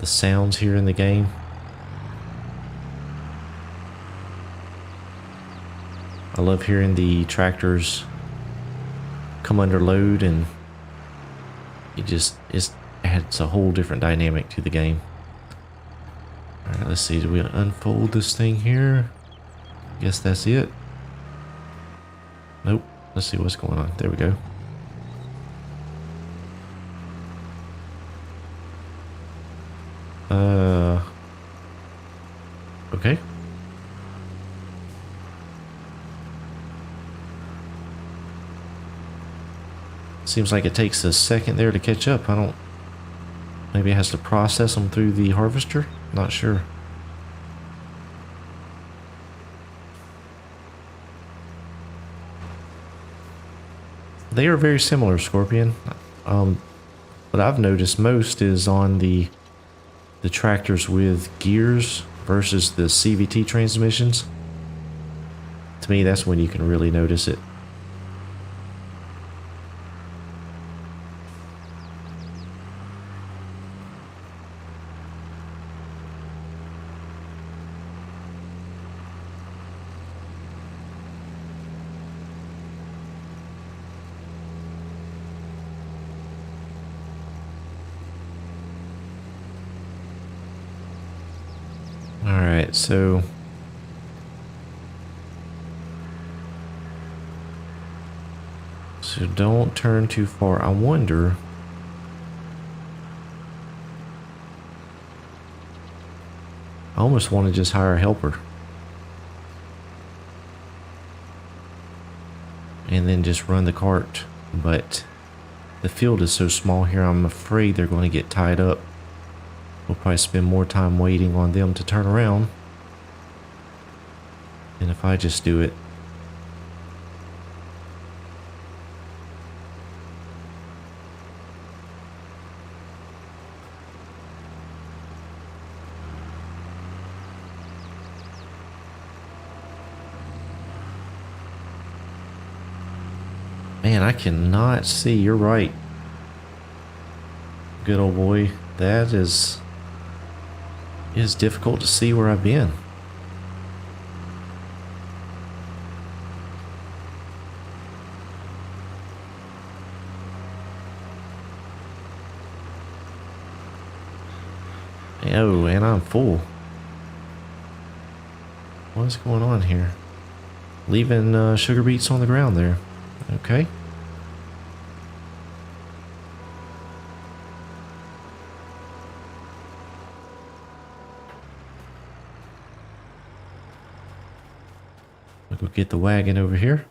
Speaker 1: sounds here in the game. I love hearing the tractors come under load, and it adds a whole different dynamic to the game. Alright, let's see, do we unfold this thing here? Guess that's it. Nope. Let's see what's going on. There we go. Okay. Seems like it takes a second there to catch up. Maybe it has to process them through the harvester? Not sure. They are very similar, Scorpion. What I've noticed most is on the tractors with gears versus the CVT transmissions. To me, that's when you can really notice it. Alright, so don't turn too far. I wonder, I almost want to just hire a helper and then just run the cart, but the field is so small here, I'm afraid they're going to get tied up. We'll probably spend more time waiting on them to turn around than if I just do it. Man, I cannot see. You're right. Good old boy. That is... It is difficult to see where I've been. Oh, and I'm full. What's going on here? Leaving sugar beets on the ground there. Okay. We'll go get the wagon over here.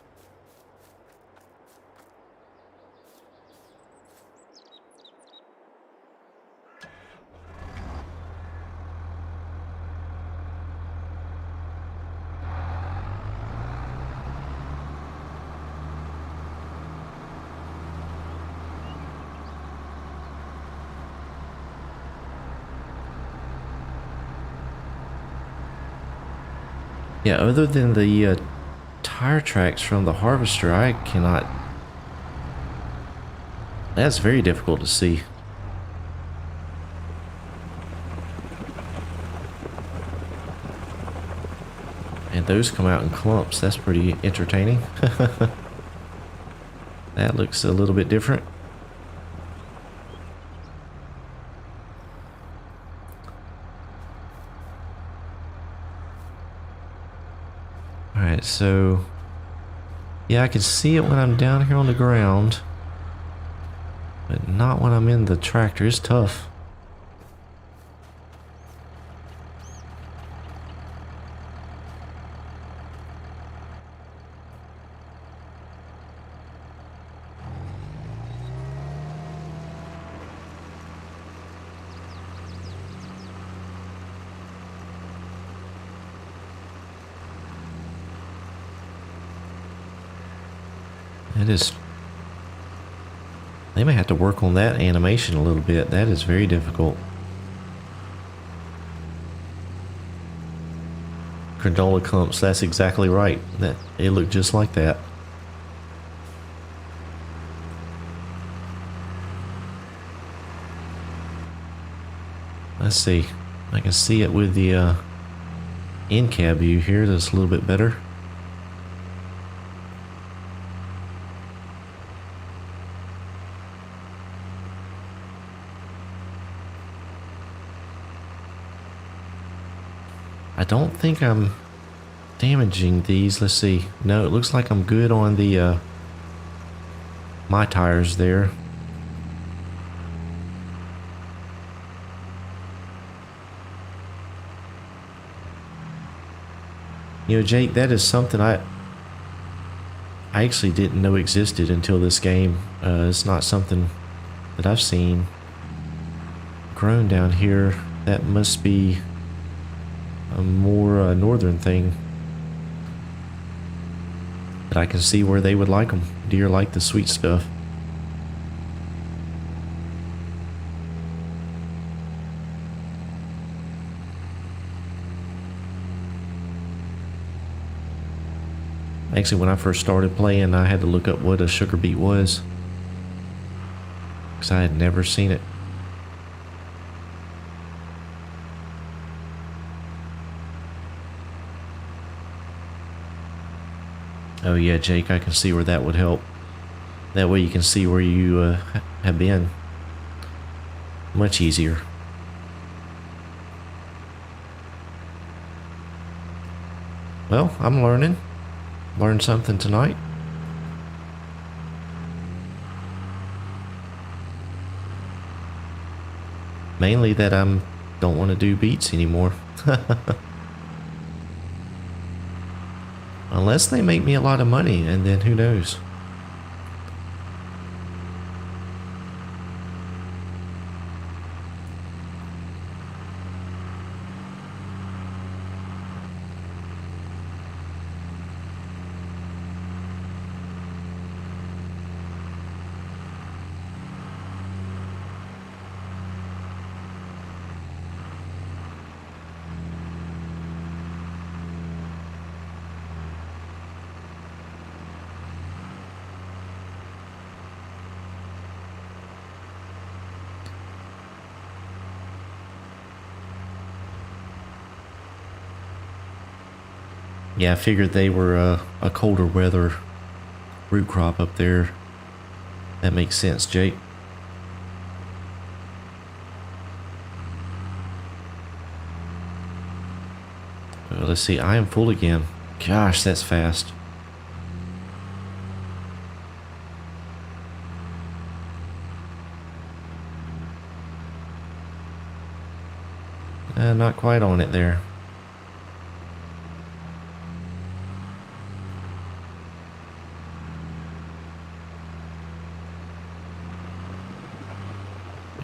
Speaker 1: Yeah, other than the tire tracks from the harvester, I cannot... That's very difficult to see. And those come out in clumps. That's pretty entertaining. That looks a little bit different. Alright, so... Yeah, I can see it when I'm down here on the ground. But not when I'm in the tractor. It's tough. It is... They may have to work on that animation a little bit. That is very difficult. Granola clumps, that's exactly right. That it looked just like that. Let's see. I can see it with the in-cab view here. That's a little bit better. I don't think I'm damaging these. Let's see. No, it looks like I'm good on the my tires there. You know, Jake, that is something I actually didn't know existed until this game. It's not something that I've seen grown down here. That must be a more northern thing. But I can see where they would like them. Deer like the sweet stuff. Actually, when I first started playing, I had to look up what a sugar beet was, because I had never seen it. Oh yeah, Jake, I can see where that would help. That way you can see where you have been. Much easier. Well, I'm learning. Learned something tonight. Mainly that I don't want to do beets anymore. Unless they make me a lot of money, and then who knows. Yeah, I figured they were a colder weather root crop up there. That makes sense, Jake. Well, let's see, I am full again. Gosh, that's fast. Not quite on it there.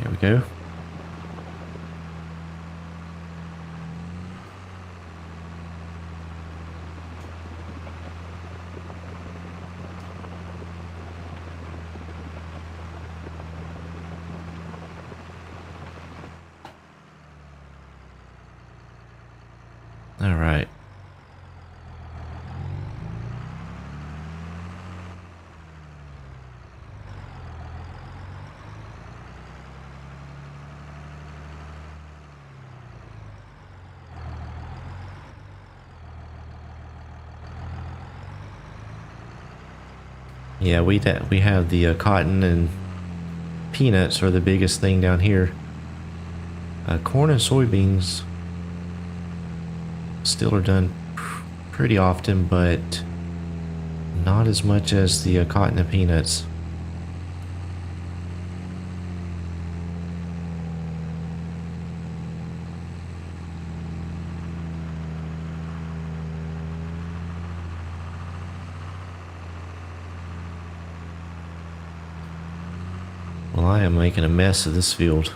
Speaker 1: There we go. All right. Yeah, we have the cotton and peanuts are the biggest thing down here. Corn and soybeans still are done pretty often, but not as much as the cotton and peanuts. Well, I am making a mess of this field.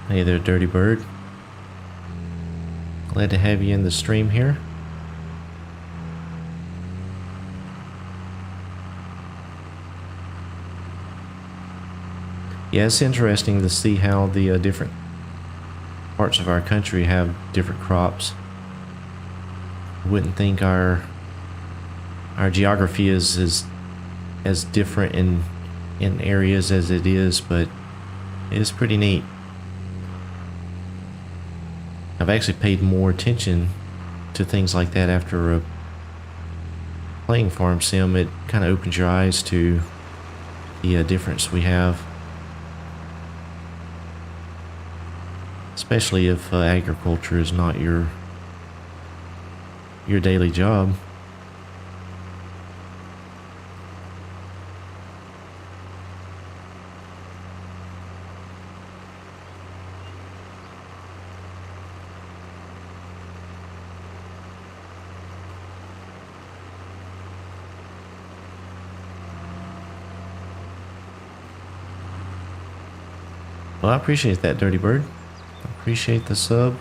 Speaker 1: Hey there, Dirty Bird. Glad to have you in the stream here. Yeah, it's interesting to see how the different parts of our country have different crops. Wouldn't think our geography is as different in areas as it is, but it is pretty neat. I've actually paid more attention to things like that after playing farm sim. It kind of opens your eyes to the difference we have, especially if agriculture is not your daily job. Well, I appreciate that, Dirty Bird. I appreciate the sub.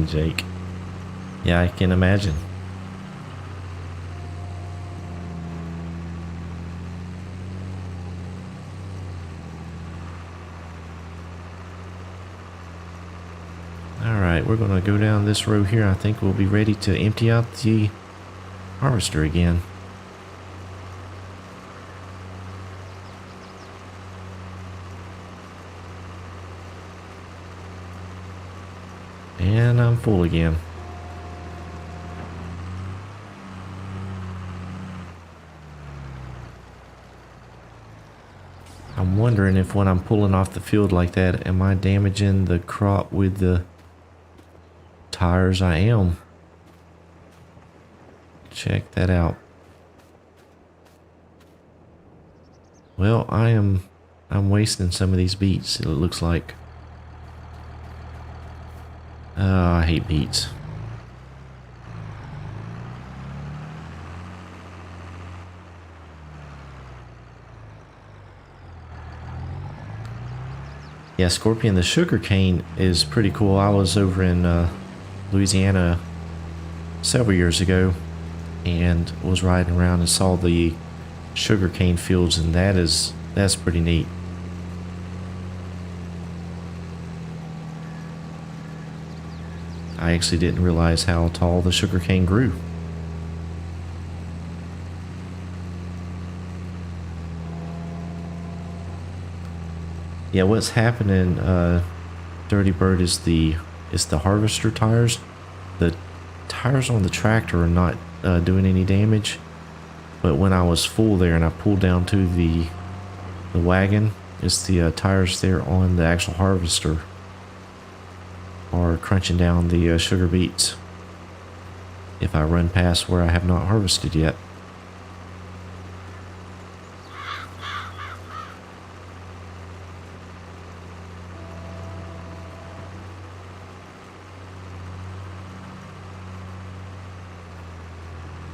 Speaker 1: Jake. Yeah, I can imagine. Alright, we're going to go down this row here. I think we'll be ready to empty out the harvester again. And I'm full again. I'm wondering if when I'm pulling off the field like that, am I damaging the crop with the tires? I am. Check that out. Well, I'm wasting some of these beets, it looks like. I hate beets. Yeah, Scorpion, the sugar cane is pretty cool. I was over in Louisiana several years ago and was riding around and saw the sugar cane fields, and that's pretty neat. I actually didn't realize how tall the sugar cane grew. Yeah, what's happening, Dirty Bird, is the harvester tires. The tires on the tractor are not doing any damage, but when I was full there and I pulled down to the wagon, it's the tires there on the actual harvester are crunching down the sugar beets if I run past where I have not harvested yet.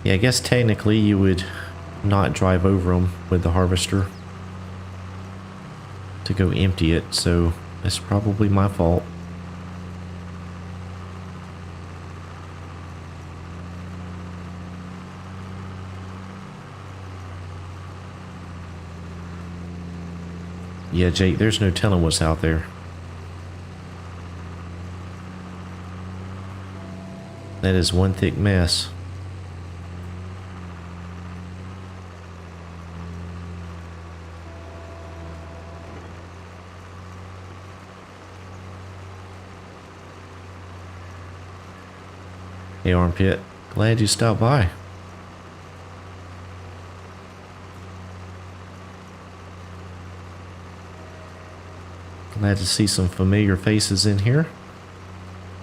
Speaker 1: Yeah, I guess technically you would not drive over them with the harvester to go empty it, so that's probably my fault. Yeah, Jake, there's no telling what's out there. That is one thick mess. Hey, Armpit, glad you stopped by. Glad to see some familiar faces in here.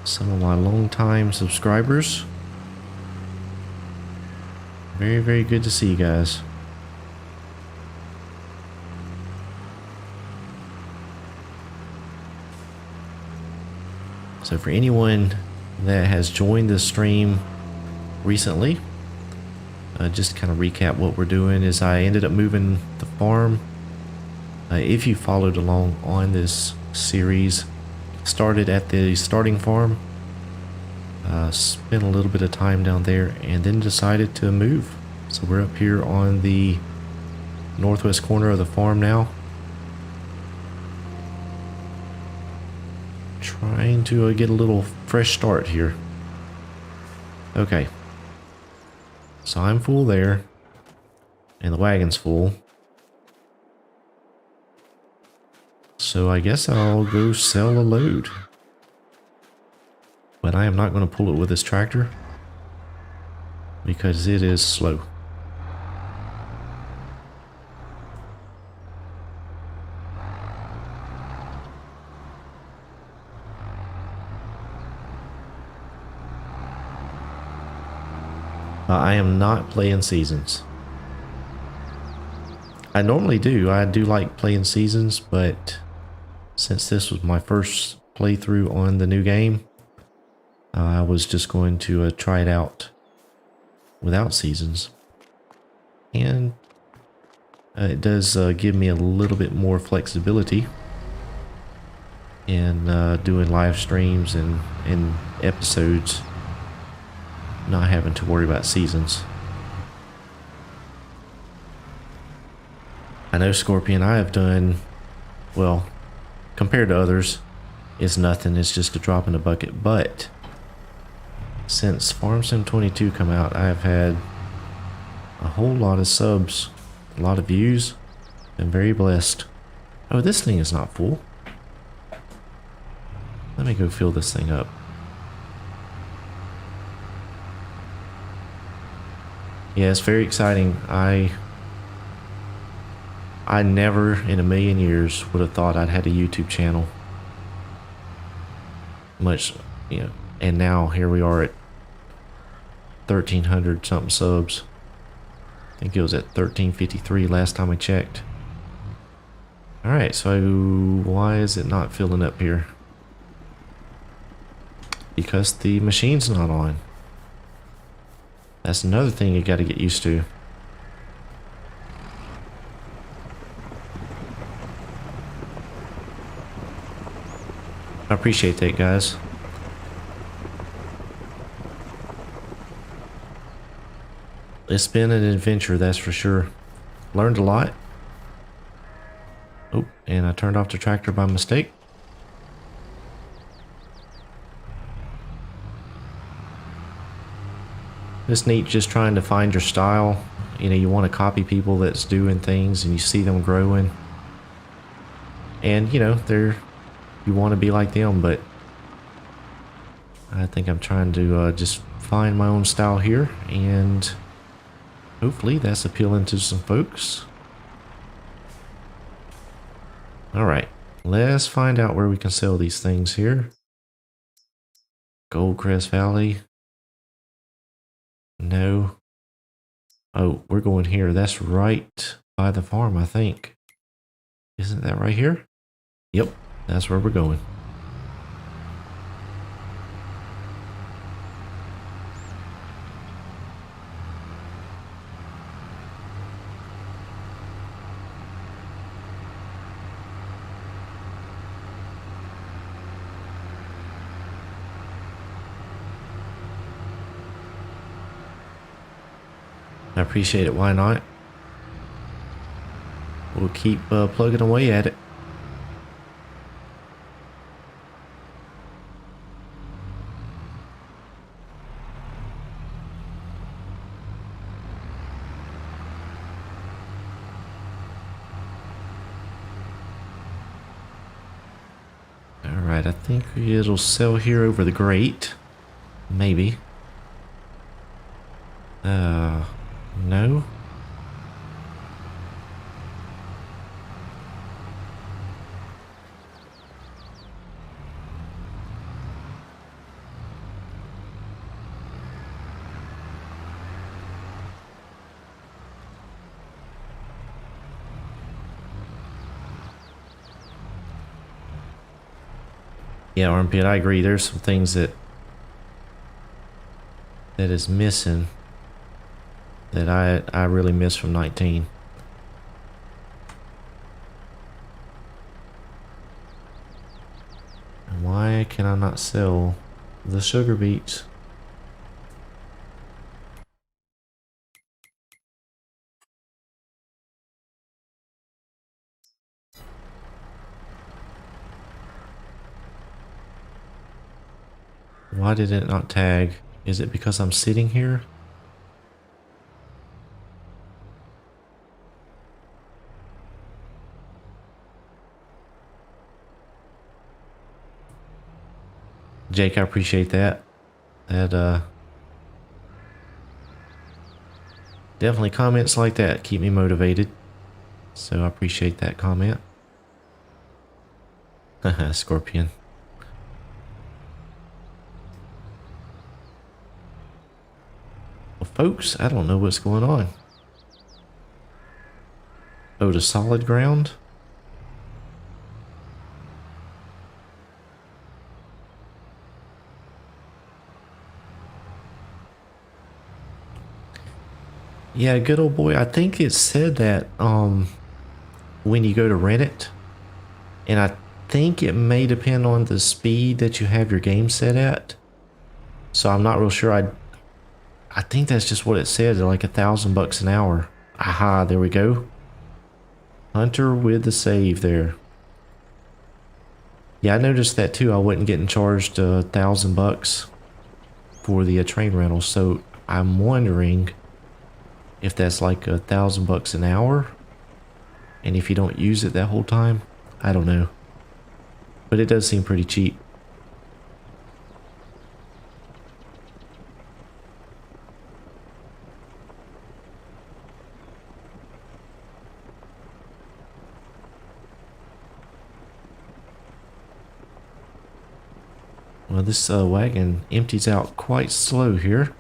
Speaker 1: Some of my longtime subscribers. Very, very good to see you guys. So for anyone that has joined the stream recently, just to kind of recap what we're doing is I ended up moving the farm. If you followed along on this series, started at the starting farm, spent a little bit of time down there, and then decided to move. So we're up here on the northwest corner of the farm now, trying to get a little fresh start here. Okay, so I'm full there, and the wagon's full. So I guess I'll go sell a load. But I am not going to pull it with this tractor because it is slow. I am not playing seasons. I normally do. I do like playing seasons, but since this was my first playthrough on the new game, I was just going to try it out without seasons. And it does give me a little bit more flexibility in doing live streams and episodes, not having to worry about seasons. I know, Scorpion, I have done, well, compared to others, it's nothing. It's just a drop in the bucket. But since Farm Sim 22 come out, I have had a whole lot of subs, a lot of views. Been very blessed. Oh, this thing is not full. Let me go fill this thing up. Yeah, it's very exciting. I never in a million years would have thought I'd had a YouTube channel. Much, you know, and now here we are at 1,300 something subs. I think it was at 1,353 last time I checked. Alright, so why is it not filling up here? Because the machine's not on. That's another thing you gotta get used to. I appreciate that, guys. It's been an adventure, that's for sure. Learned a lot. Oh, and I turned off the tractor by mistake. It's neat just trying to find your style. You know, you want to copy people that's doing things and you see them growing. And you know, you want to be like them, but I think I'm trying to just find my own style here, and hopefully that's appealing to some folks. Alright, let's find out where we can sell these things here. Goldcrest Valley. No. Oh, we're going here. That's right by the farm, I think. Isn't that right here? Yep, that's where we're going. I appreciate it. Why not? We'll keep plugging away at it. Alright, I think it'll sell here over the grate. Maybe. No. Yeah, Armpit, I agree. There's some things that is missing that I really miss from 19. And why can I not sell the sugar beets? Why did it not tag? Is it because I'm sitting here? Jake, I appreciate that. Definitely comments like that keep me motivated. So I appreciate that comment. Haha, Scorpion. Well, folks, I don't know what's going on. Oh, to solid ground? Yeah, good old boy. I think it said that when you go to rent it, and I think it may depend on the speed that you have your game set at. So I'm not real sure. I think that's just what it said, like $1,000 an hour. Aha, there we go. Hunter with the save there. Yeah, I noticed that too. I wasn't getting charged $1,000 for the train rental, so I'm wondering if that's like $1,000 an hour, and if you don't use it that whole time, I don't know. But it does seem pretty cheap. Well, this wagon empties out quite slow here.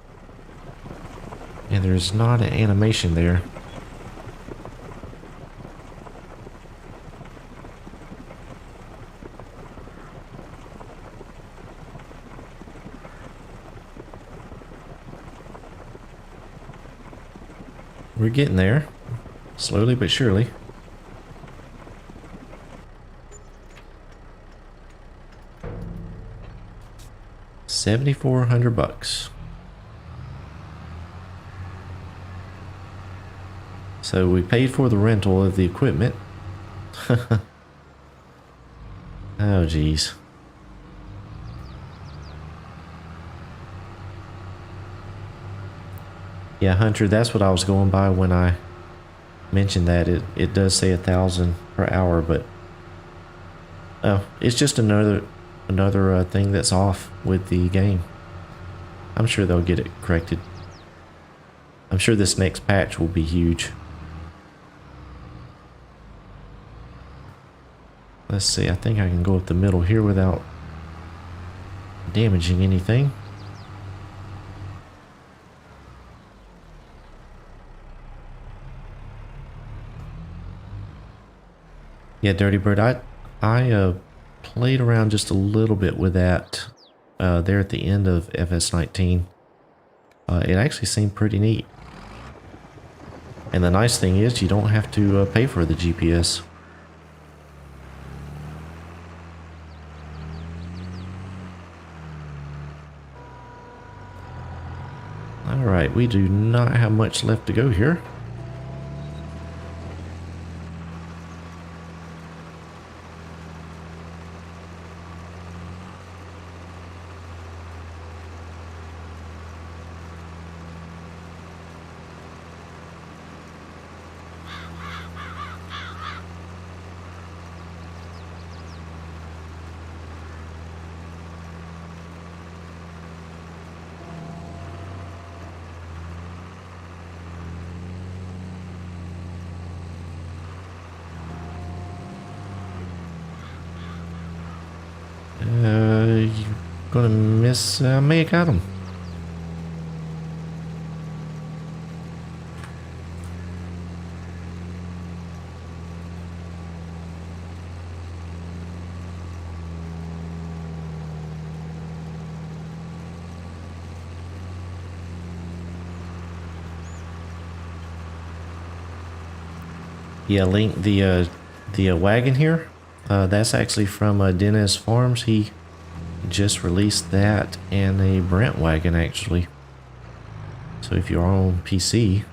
Speaker 1: And there's not an animation there. We're getting there. Slowly but surely. $7,400. So we paid for the rental of the equipment. Oh, geez. Yeah, Hunter, that's what I was going by when I mentioned that. It does say 1,000 per hour, but Oh, it's just another thing that's off with the game. I'm sure they'll get it corrected. I'm sure this next patch will be huge. Let's see, I think I can go up the middle here without damaging anything. Yeah, Dirty Bird, I played around just a little bit with that there at the end of FS19. It actually seemed pretty neat. And the nice thing is you don't have to pay for the GPS. Alright, we do not have much left to go here. You're gonna miss me, got him. Yeah, Link, the wagon here, that's actually from Dennis Farms. He just released that and a Brent wagon actually. So if you're on PC,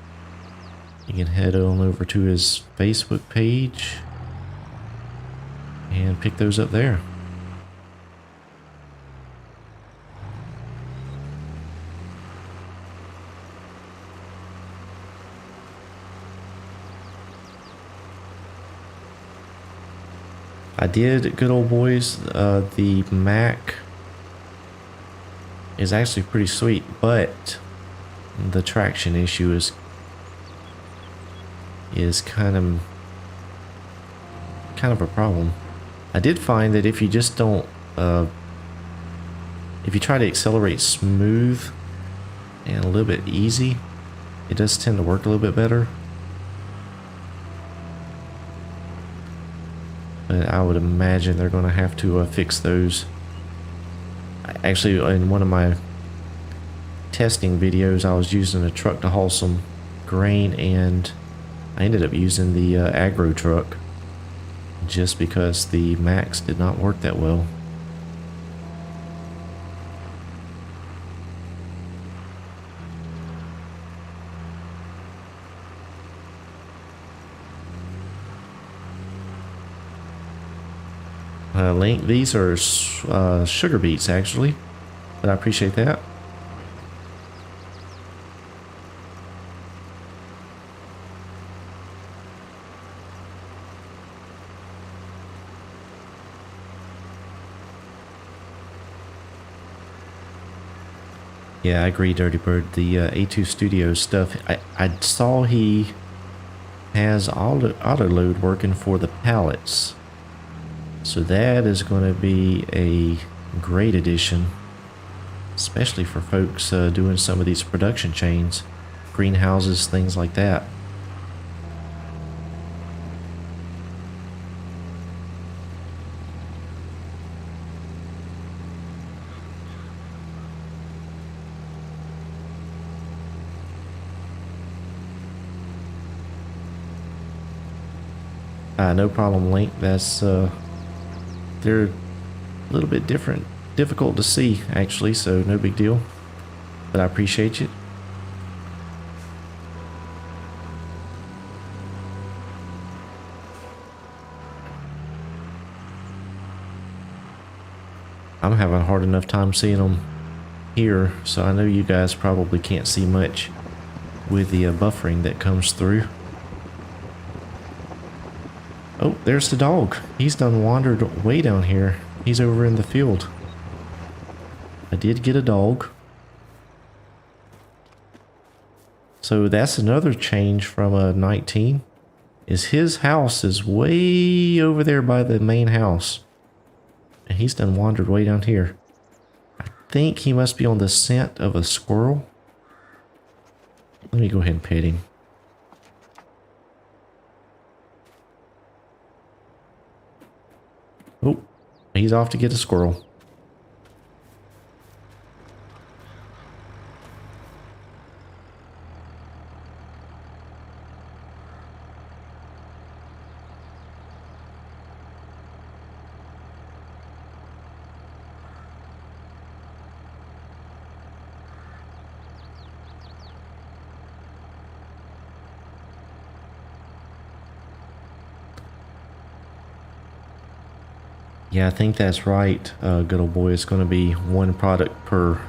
Speaker 1: you can head on over to his Facebook page and pick those up there. I did, good old boys, the Mac is actually pretty sweet, but the traction issue is kind of a problem. I did find that if you just don't if you try to accelerate smooth and a little bit easy, it does tend to work a little bit better. But I would imagine they're going to have to fix those. Actually, in one of my testing videos, I was using a truck to haul some grain, and I ended up using the agro truck just because the Max did not work that well. Link, these are sugar beets actually, but I appreciate that. Yeah, I agree, Dirty Bird. The A2 Studios stuff, I saw he has auto load working for the pallets. So that is going to be a great addition, especially for folks doing some of these production chains, greenhouses, things like that. No problem, Link. That's they're a little bit difficult to see actually, so no big deal, but I appreciate you. I'm having a hard enough time seeing them here, so I know you guys probably can't see much with the buffering that comes through. Oh, there's the dog. He's done wandered way down here. He's over in the field. I did get a dog. So that's another change from a 19. Is his house is way over there by the main house. And he's done wandered way down here. I think he must be on the scent of a squirrel. Let me go ahead and pet him. Oh, he's off to get a squirrel. Yeah, I think that's right. Good old boy. It's going to be one product per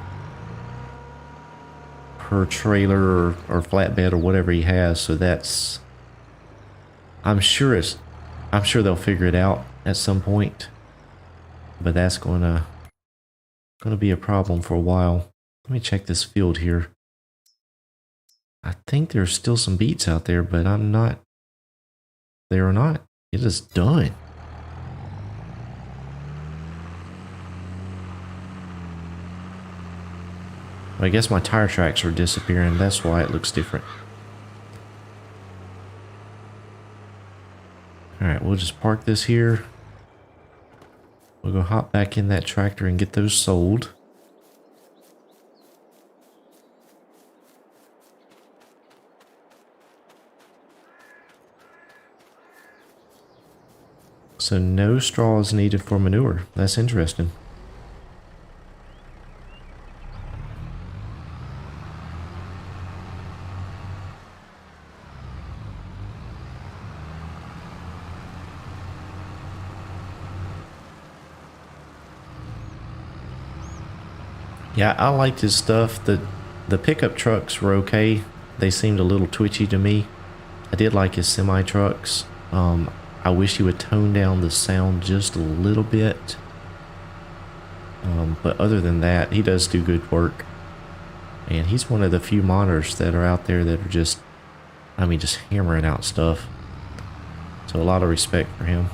Speaker 1: trailer or flatbed or whatever he has. So that's, I'm sure they'll figure it out at some point. But that's gonna be a problem for a while. Let me check this field here. I think there's still some beets out there, but I'm not. They are not. It is done. I guess my tire tracks are disappearing. That's why it looks different. Alright, we'll just park this here. We'll go hop back in that tractor and get those sold. So no straw is needed for manure. That's interesting. Yeah, I liked his stuff. The pickup trucks were okay. They seemed a little twitchy to me. I did like his semi trucks. I wish he would tone down the sound just a little bit. But other than that, he does do good work. And he's one of the few modders that are out there that are just, I mean, just hammering out stuff. So a lot of respect for him.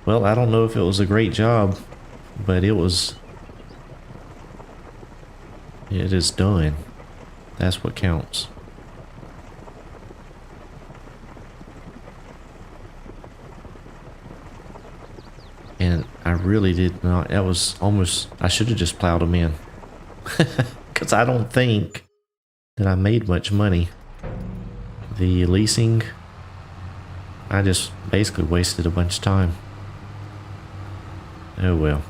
Speaker 1: Well, I don't know if it was a great job, but it is done. That's what counts. And I really did not, that was almost, I should have just plowed them in. Because I don't think that I made much money. The leasing, I just basically wasted a bunch of time. Oh well.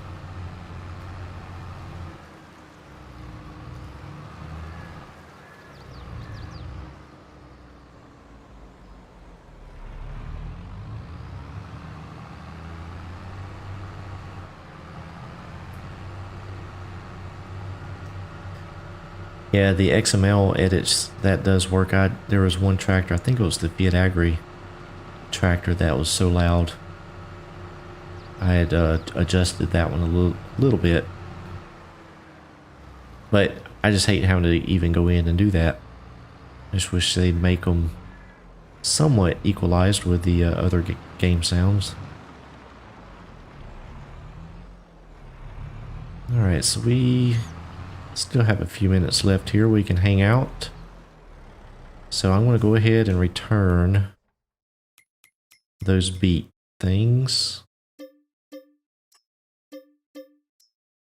Speaker 1: Yeah, the XML edits, that does work. There was one tractor, I think it was the Fiat Agri tractor, that was so loud. I had adjusted that one a little bit. But I just hate having to even go in and do that. I just wish they'd make them somewhat equalized with the other game sounds. Alright, so we still have a few minutes left here. We can hang out. So I'm going to go ahead and return those beet things.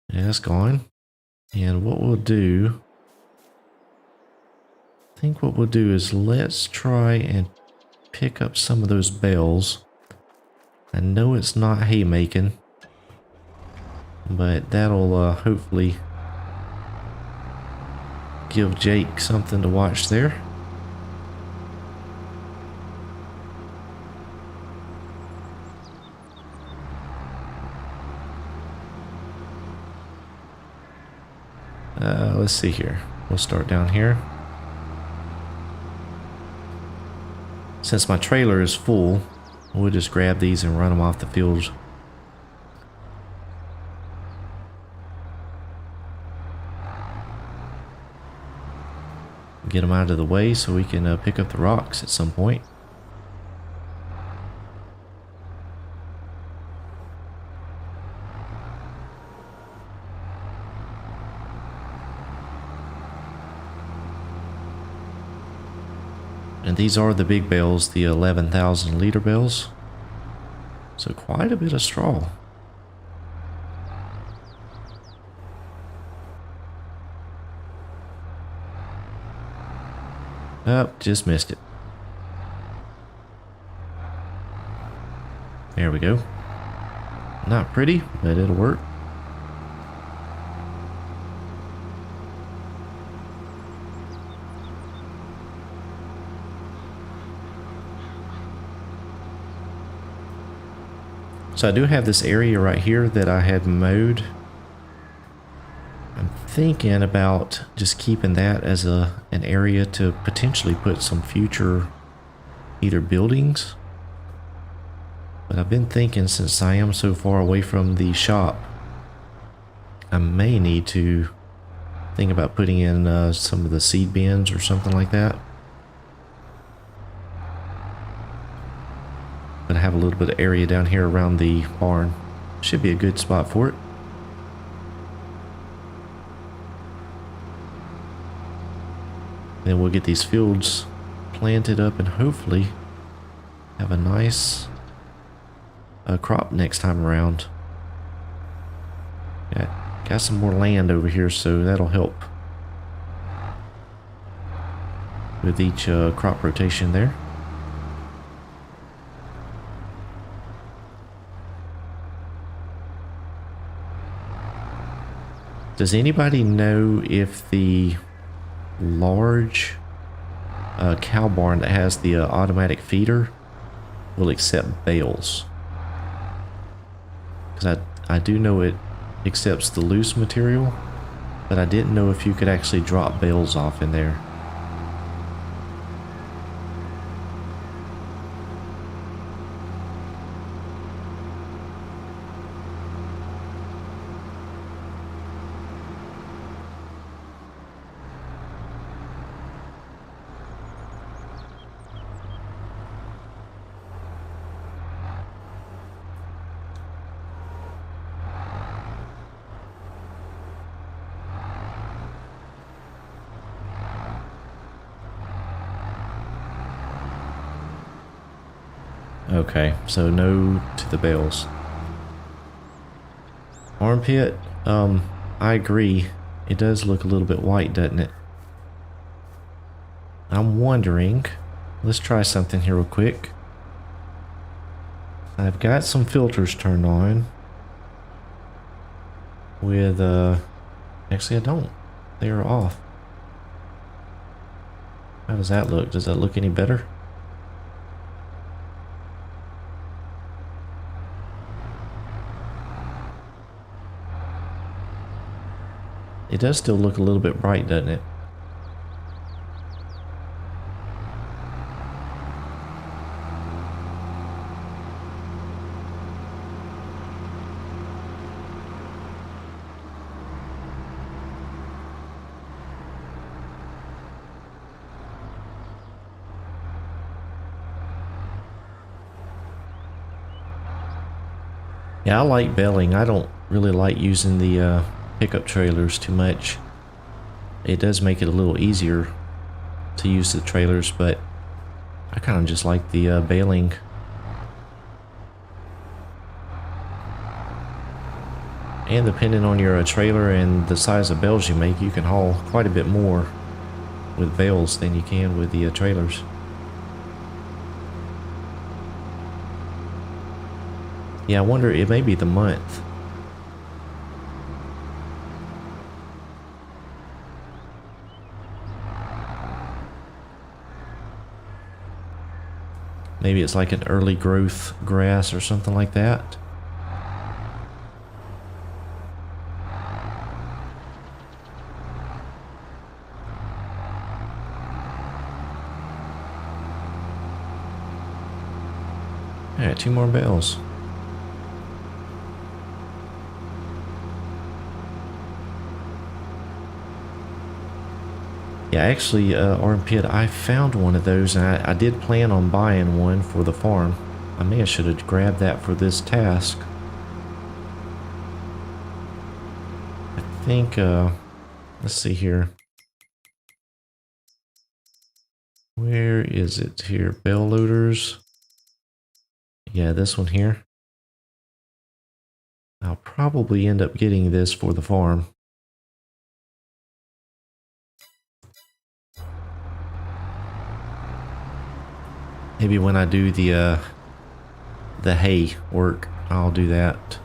Speaker 1: Yeah, that's gone. And what we'll do, I think what we'll do is let's try and pick up some of those bales. I know it's not haymaking, but that'll hopefully give Jake something to watch there. Let's see here. We'll start down here. Since my trailer is full, we'll just grab these and run them off the field. Get them out of the way so we can pick up the rocks at some point. And these are the big bales, the 11,000 liter bales. So quite a bit of straw. Oh, just missed it. There we go. Not pretty, but it'll work. So I do have this area right here that I had mowed. I'm thinking about just keeping that as an area to potentially put some future either buildings. But I've been thinking, since I am so far away from the shop, I may need to think about putting in some of the seed bins or something like that. But I have a little bit of area down here around the barn. Should be a good spot for it. Then we'll get these fields planted up and hopefully have a nice crop next time around. Got some more land over here, so that'll help with each crop rotation there. Does anybody know if the large cow barn that has the automatic feeder will accept bales? Because I do know it accepts the loose material, but I didn't know if you could actually drop bales off in there. Okay, so no to the bales. Armpit, I agree. It does look a little bit white, doesn't it? I'm wondering, let's try something here real quick. I've got some filters turned on with, actually I don't. They are off. How does that look? Does that look any better? It does still look a little bit bright, doesn't it? Yeah, I like baling. I don't really like using the pickup trailers too much. It does make it a little easier to use the trailers, but I kind of just like the baling. And depending on your trailer and the size of bales you make, you can haul quite a bit more with bales than you can with the trailers. Yeah, I wonder, it may be the month. Maybe it's like an early growth grass or something like that. Alright, 2 more bells. Yeah, actually, Armpit, I found one of those, and I did plan on buying one for the farm. I may have should have grabbed that for this task. I think, let's see here. Where is it here? Bell loaders. Yeah, this one here. I'll probably end up getting this for the farm. Maybe when I do the hay work, I'll do that.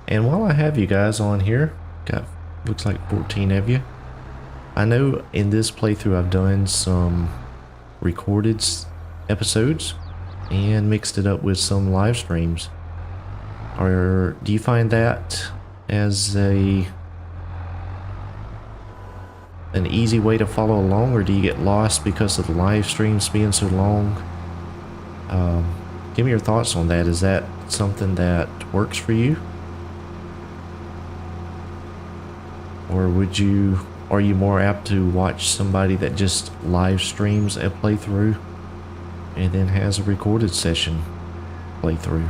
Speaker 1: And while I have you guys on here, looks like 14 of you. I know in this playthrough I've done some recorded episodes and mixed it up with some live streams. Or do you find that as an easy way to follow along, or do you get lost because of the live streams being so long? Give me your thoughts on that. Is that something that works for you? Or are you more apt to watch somebody that just live streams a playthrough and then has a recorded session playthrough?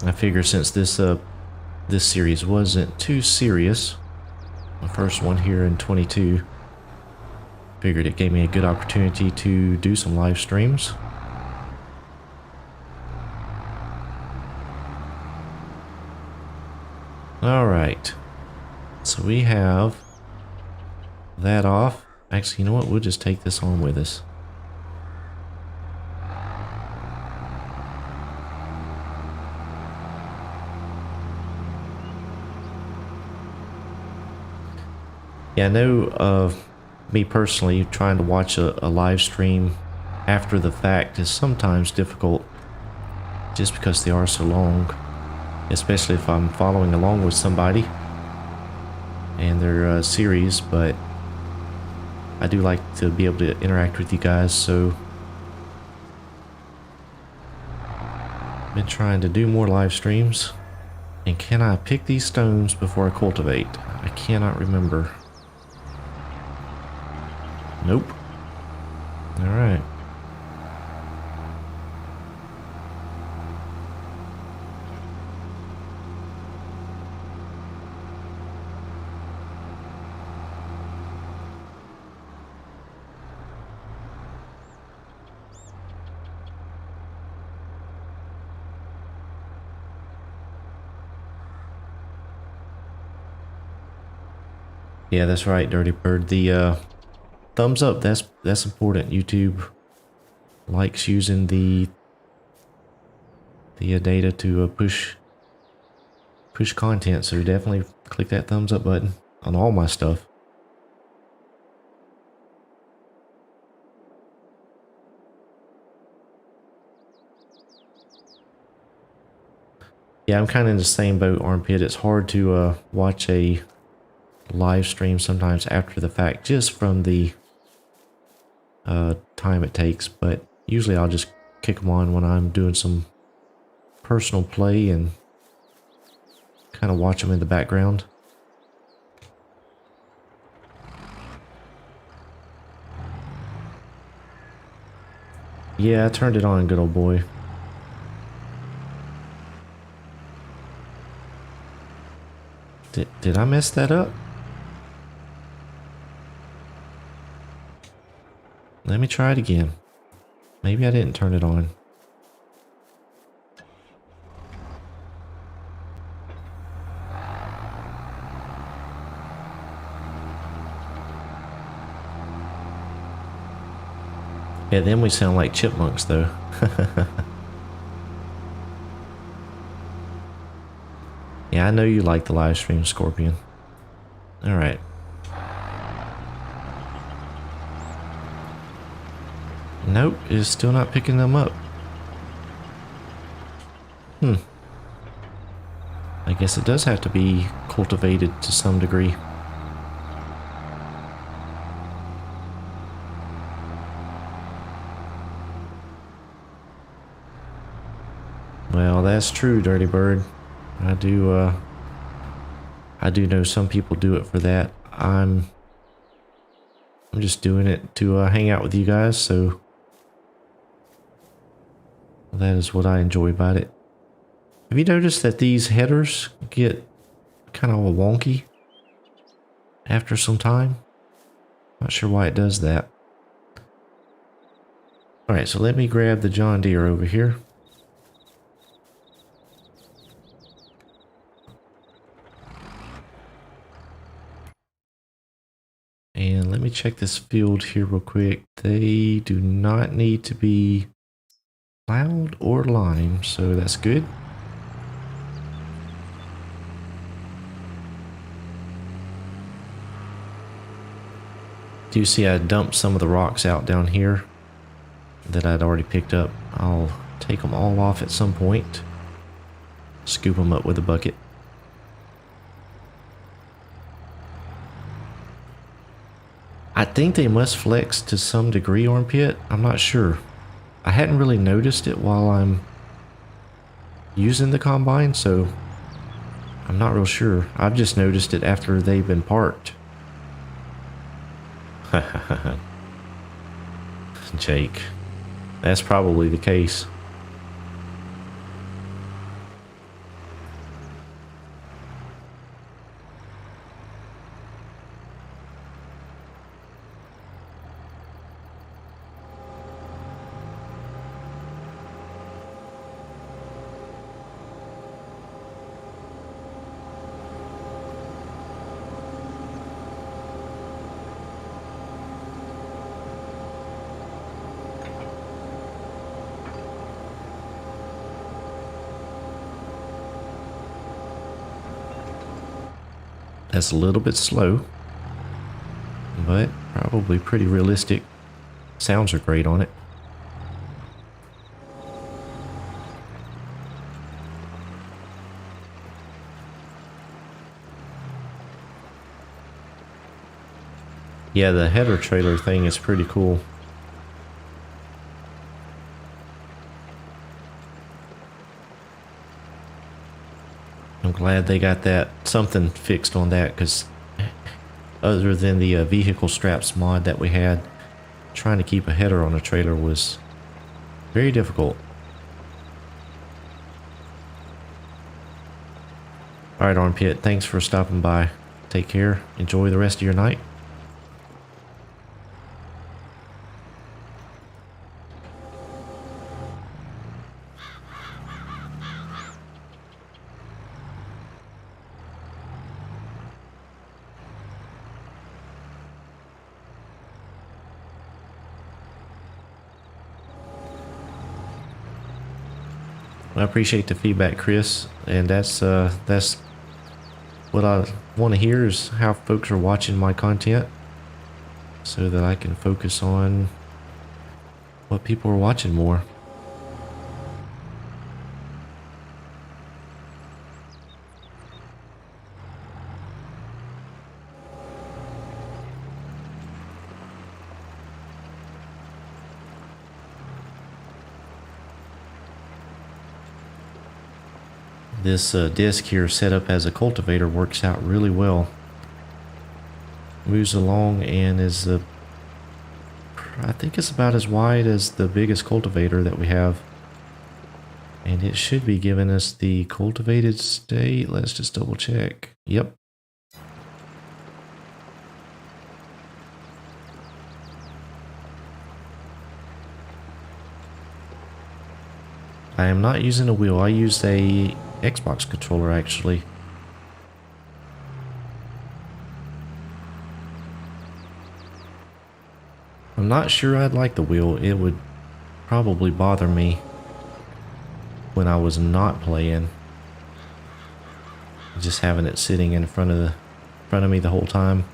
Speaker 1: I figure since this series wasn't too serious, the first one here in 22, figured it gave me a good opportunity to do some live streams. Alright, so we have that off. Actually, you know what, we'll just take this on with us. Yeah, I know me personally, trying to watch a live stream after the fact is sometimes difficult just because they are so long, especially if I'm following along with somebody and their series, but I do like to be able to interact with you guys, so I've been trying to do more live streams. And can I pick these stones before I cultivate? I cannot remember. Nope. Alright. Yeah, that's right, Dirty Bird. The thumbs up, that's important. YouTube likes using the data to push content, so definitely click that thumbs up button on all my stuff. Yeah, I'm kind of in the same boat, Armpit. It's hard to watch a live stream sometimes after the fact, just from the time it takes, but usually I'll just kick them on when I'm doing some personal play and kind of watch them in the background. Yeah, I turned it on, good old boy. Did I mess that up? Let me try it again. Maybe I didn't turn it on. Yeah, then we sound like chipmunks though. Yeah, I know you like the live stream, Scorpion. Alright. Nope, it's still not picking them up. I guess it does have to be cultivated to some degree. Well, that's true, Dirty Bird. I do know some people do it for that. I'm just doing it to hang out with you guys, so that is what I enjoy about it. Have you noticed that these headers get kind of wonky after some time? Not sure why it does that. Alright, so let me grab the John Deere over here. And let me check this field here real quick. They do not need to be plowed or limed, so that's good. Do you see I dumped some of the rocks out down here that I'd already picked up? I'll take them all off at some point. Scoop them up with a bucket. I think they must flex to some degree, Armpit. I'm not sure. I hadn't really noticed it while I'm using the combine, so I'm not real sure. I've just noticed it after they've been parked. Jake, that's probably the case. That's a little bit slow, but probably pretty realistic. Sounds are great on it. Yeah, the header trailer thing is pretty cool. I'm glad they got that something fixed on that, because other than the vehicle straps mod that we had, trying to keep a header on a trailer was very difficult. Alright, Armpit, thanks for stopping by. Take care. Enjoy the rest of your night. I appreciate the feedback, Chris, and that's what I want to hear, is how folks are watching my content, so that I can focus on what people are watching more. This disc here set up as a cultivator works out really well. Moves along and is I think it's about as wide as the biggest cultivator that we have. And it should be giving us the cultivated state. Let's just double check. Yep. I am not using a wheel. I use a Xbox controller actually. I'm not sure I'd like the wheel. It would probably bother me when I was not playing. Just having it sitting in front of me the whole time,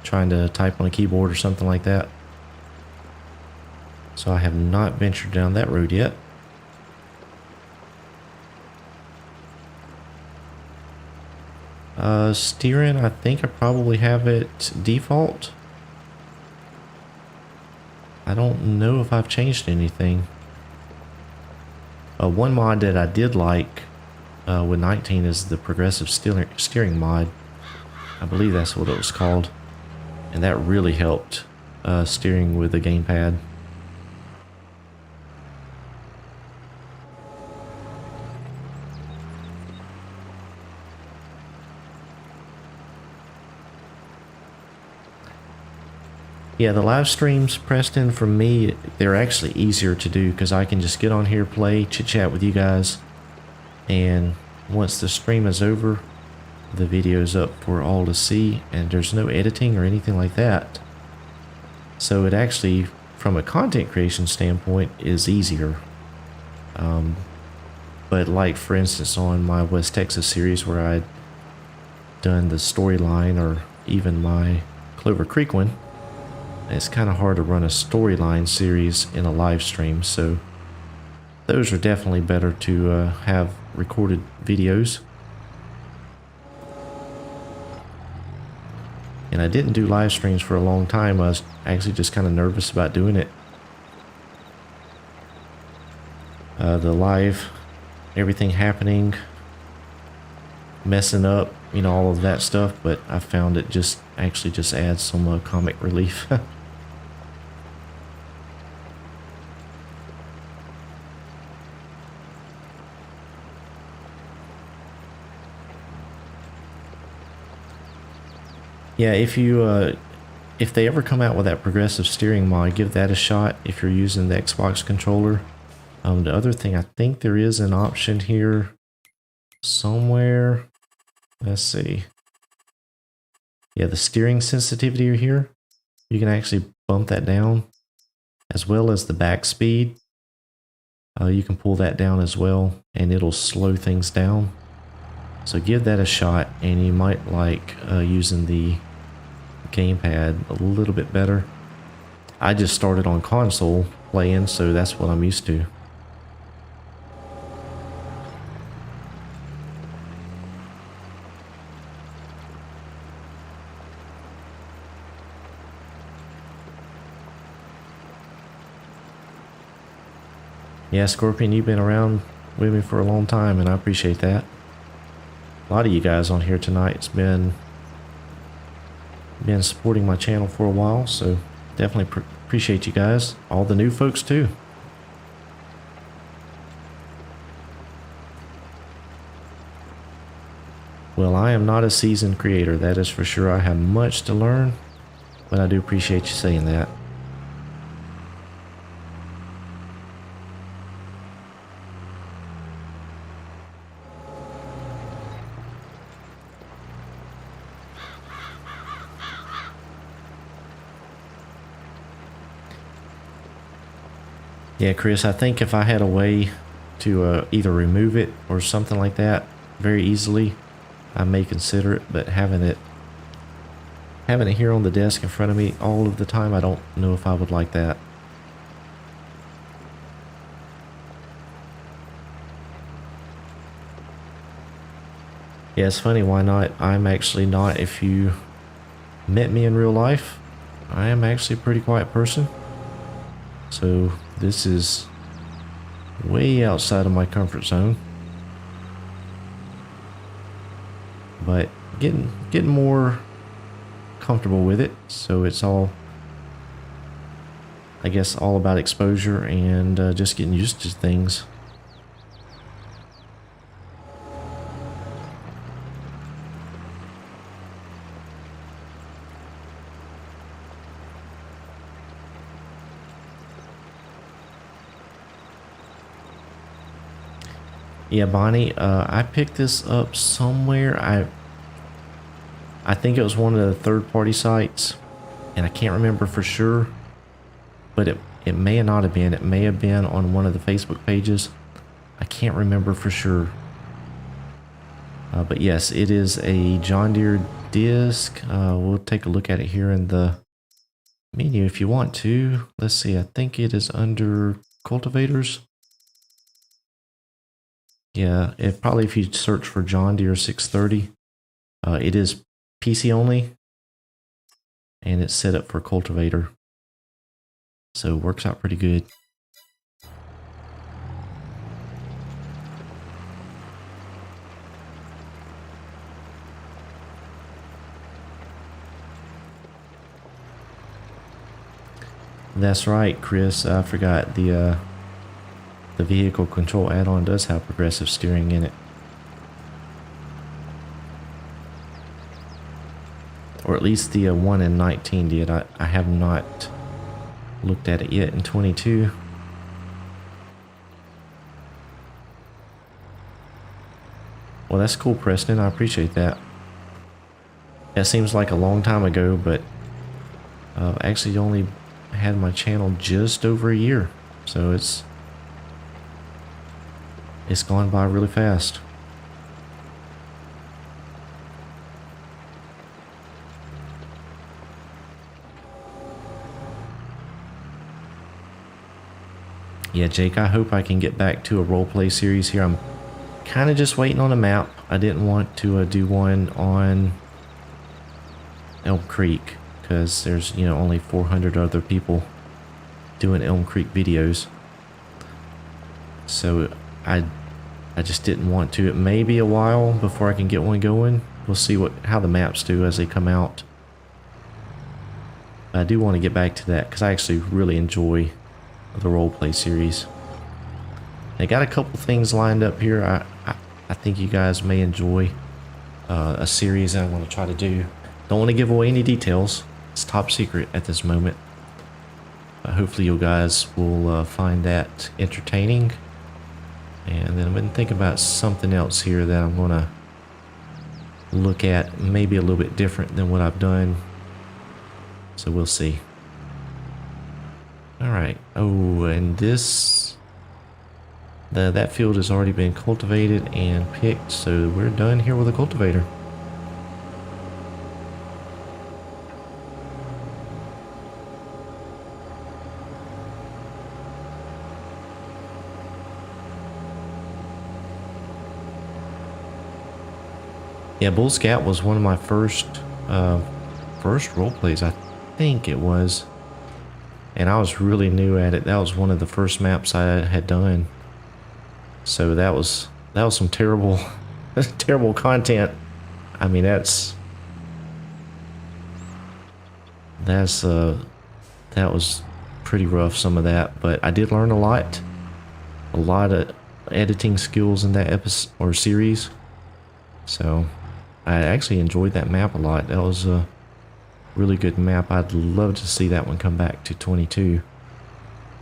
Speaker 1: trying to type on a keyboard or something like that. So I have not ventured down that road yet. Steering, I think I probably have it default. I don't know if I've changed anything. One mod that I did like with 19 is the progressive steering mod. I believe that's what it was called. And that really helped steering with the gamepad. Yeah, the live streams, Preston, for me, they're actually easier to do because I can just get on here, play, chit-chat with you guys. And once the stream is over, the video's up for all to see, and there's no editing or anything like that. So it actually, from a content creation standpoint, is easier. But like, for instance, on my West Texas series where I'd done the storyline, or even my Clover Creek one, it's kind of hard to run a storyline series in a live stream, so those are definitely better to have recorded videos. And I didn't do live streams for a long time. I was actually just kind of nervous about doing it. The live, everything happening, messing up, you know, all of that stuff, but I found it just actually just adds some comic relief. Yeah, if they ever come out with that progressive steering mod, give that a shot if you're using the Xbox controller. The other thing, I think there is an option here somewhere. Let's see. Yeah, the steering sensitivity here, you can actually bump that down, as well as the back speed. You can pull that down as well, and it'll slow things down. So give that a shot, and you might like using the gamepad a little bit better. I just started on console playing, so that's what I'm used to. Yeah, Scorpion, you've been around with me for a long time, and I appreciate that. A lot of you guys on here tonight has been supporting my channel for a while, so definitely appreciate you guys. All the new folks too. Well, I am not a seasoned creator, that is for sure. I have much to learn, but I do appreciate you saying that. Yeah, Chris, I think if I had a way to either remove it or something like that very easily, I may consider it, but having it here on the desk in front of me all of the time, I don't know if I would like that. Yeah, it's funny, why not? I'm actually not, if you met me in real life, I am actually a pretty quiet person. So this is way outside of my comfort zone. But getting more comfortable with it, so it's all, I guess, all about exposure and just getting used to things. Yeah, Bonnie, I picked this up somewhere. I think it was one of the third-party sites, and I can't remember for sure, but it may not have been. It may have been on one of the Facebook pages. I can't remember for sure. But yes, it is a John Deere disc. We'll take a look at it here in the menu if you want to. Let's see, I think it is under cultivators. Yeah, if you search for John Deere 630, it is PC only, and it's set up for cultivator. So it works out pretty good. That's right, Chris. I forgot the vehicle control add-on does have progressive steering in it. Or at least the one in 19 did. I have not looked at it yet in 22. Well, that's cool, Preston. I appreciate that. That seems like a long time ago, but actually only had my channel just over a year. So it's gone by really fast. Yeah, Jake, I hope I can get back to a roleplay series here. I'm kind of just waiting on a map. I didn't want to do one on Elm Creek because there's, you know, only 400 other people doing Elm Creek videos. So I just didn't want to. It may be a while before I can get one going. We'll see how the maps do as they come out. I do want to get back to that because I actually really enjoy the roleplay series. They got a couple things lined up here. I think you guys may enjoy a series I want to try to do. Don't want to give away any details. It's top secret at this moment. Hopefully you guys will find that entertaining. And then I've been thinking about something else here that I'm going to look at, maybe a little bit different than what I've done. So we'll see. Alright. Oh, and that field has already been cultivated and picked, so we're done here with a cultivator. Yeah, Bull Scout was one of my first role plays, I think it was. And I was really new at it. That was one of the first maps I had done. So that was some terrible terrible content. I mean, that was pretty rough, some of that, but I did learn a lot of editing skills in that episode or series. So I actually enjoyed that map a lot. That was a really good map. I'd love to see that one come back to 22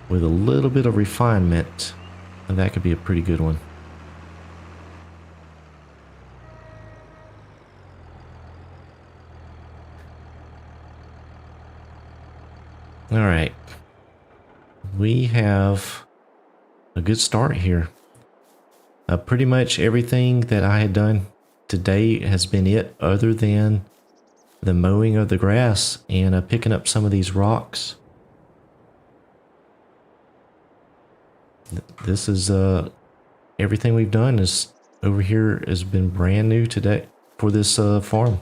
Speaker 1: with a little bit of refinement, and that could be a pretty good one. All right, we have a good start here. Pretty much everything that I had done today has been it, other than the mowing of the grass and picking up some of these rocks. This is everything we've done is over here has been brand new today for this farm.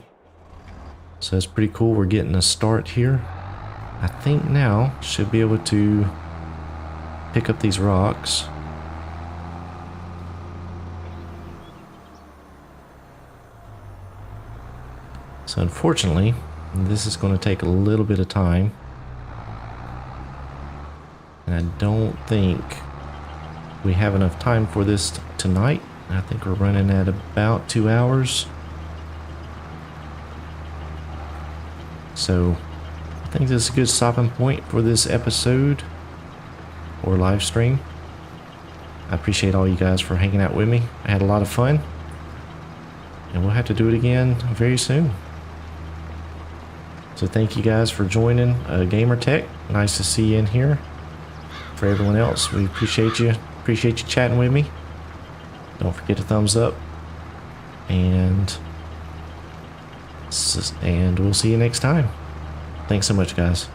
Speaker 1: So that's pretty cool. We're getting a start here. I think now should be able to pick up these rocks. So unfortunately, this is going to take a little bit of time. And I don't think we have enough time for this tonight. I think we're running at about 2 hours. So I think this is a good stopping point for this episode or live stream. I appreciate all you guys for hanging out with me. I had a lot of fun. And we'll have to do it again very soon. So thank you guys for joining Gamer Tech. Nice to see you in here. For everyone else, we appreciate you. Appreciate you chatting with me. Don't forget to thumbs up. And we'll see you next time. Thanks so much, guys.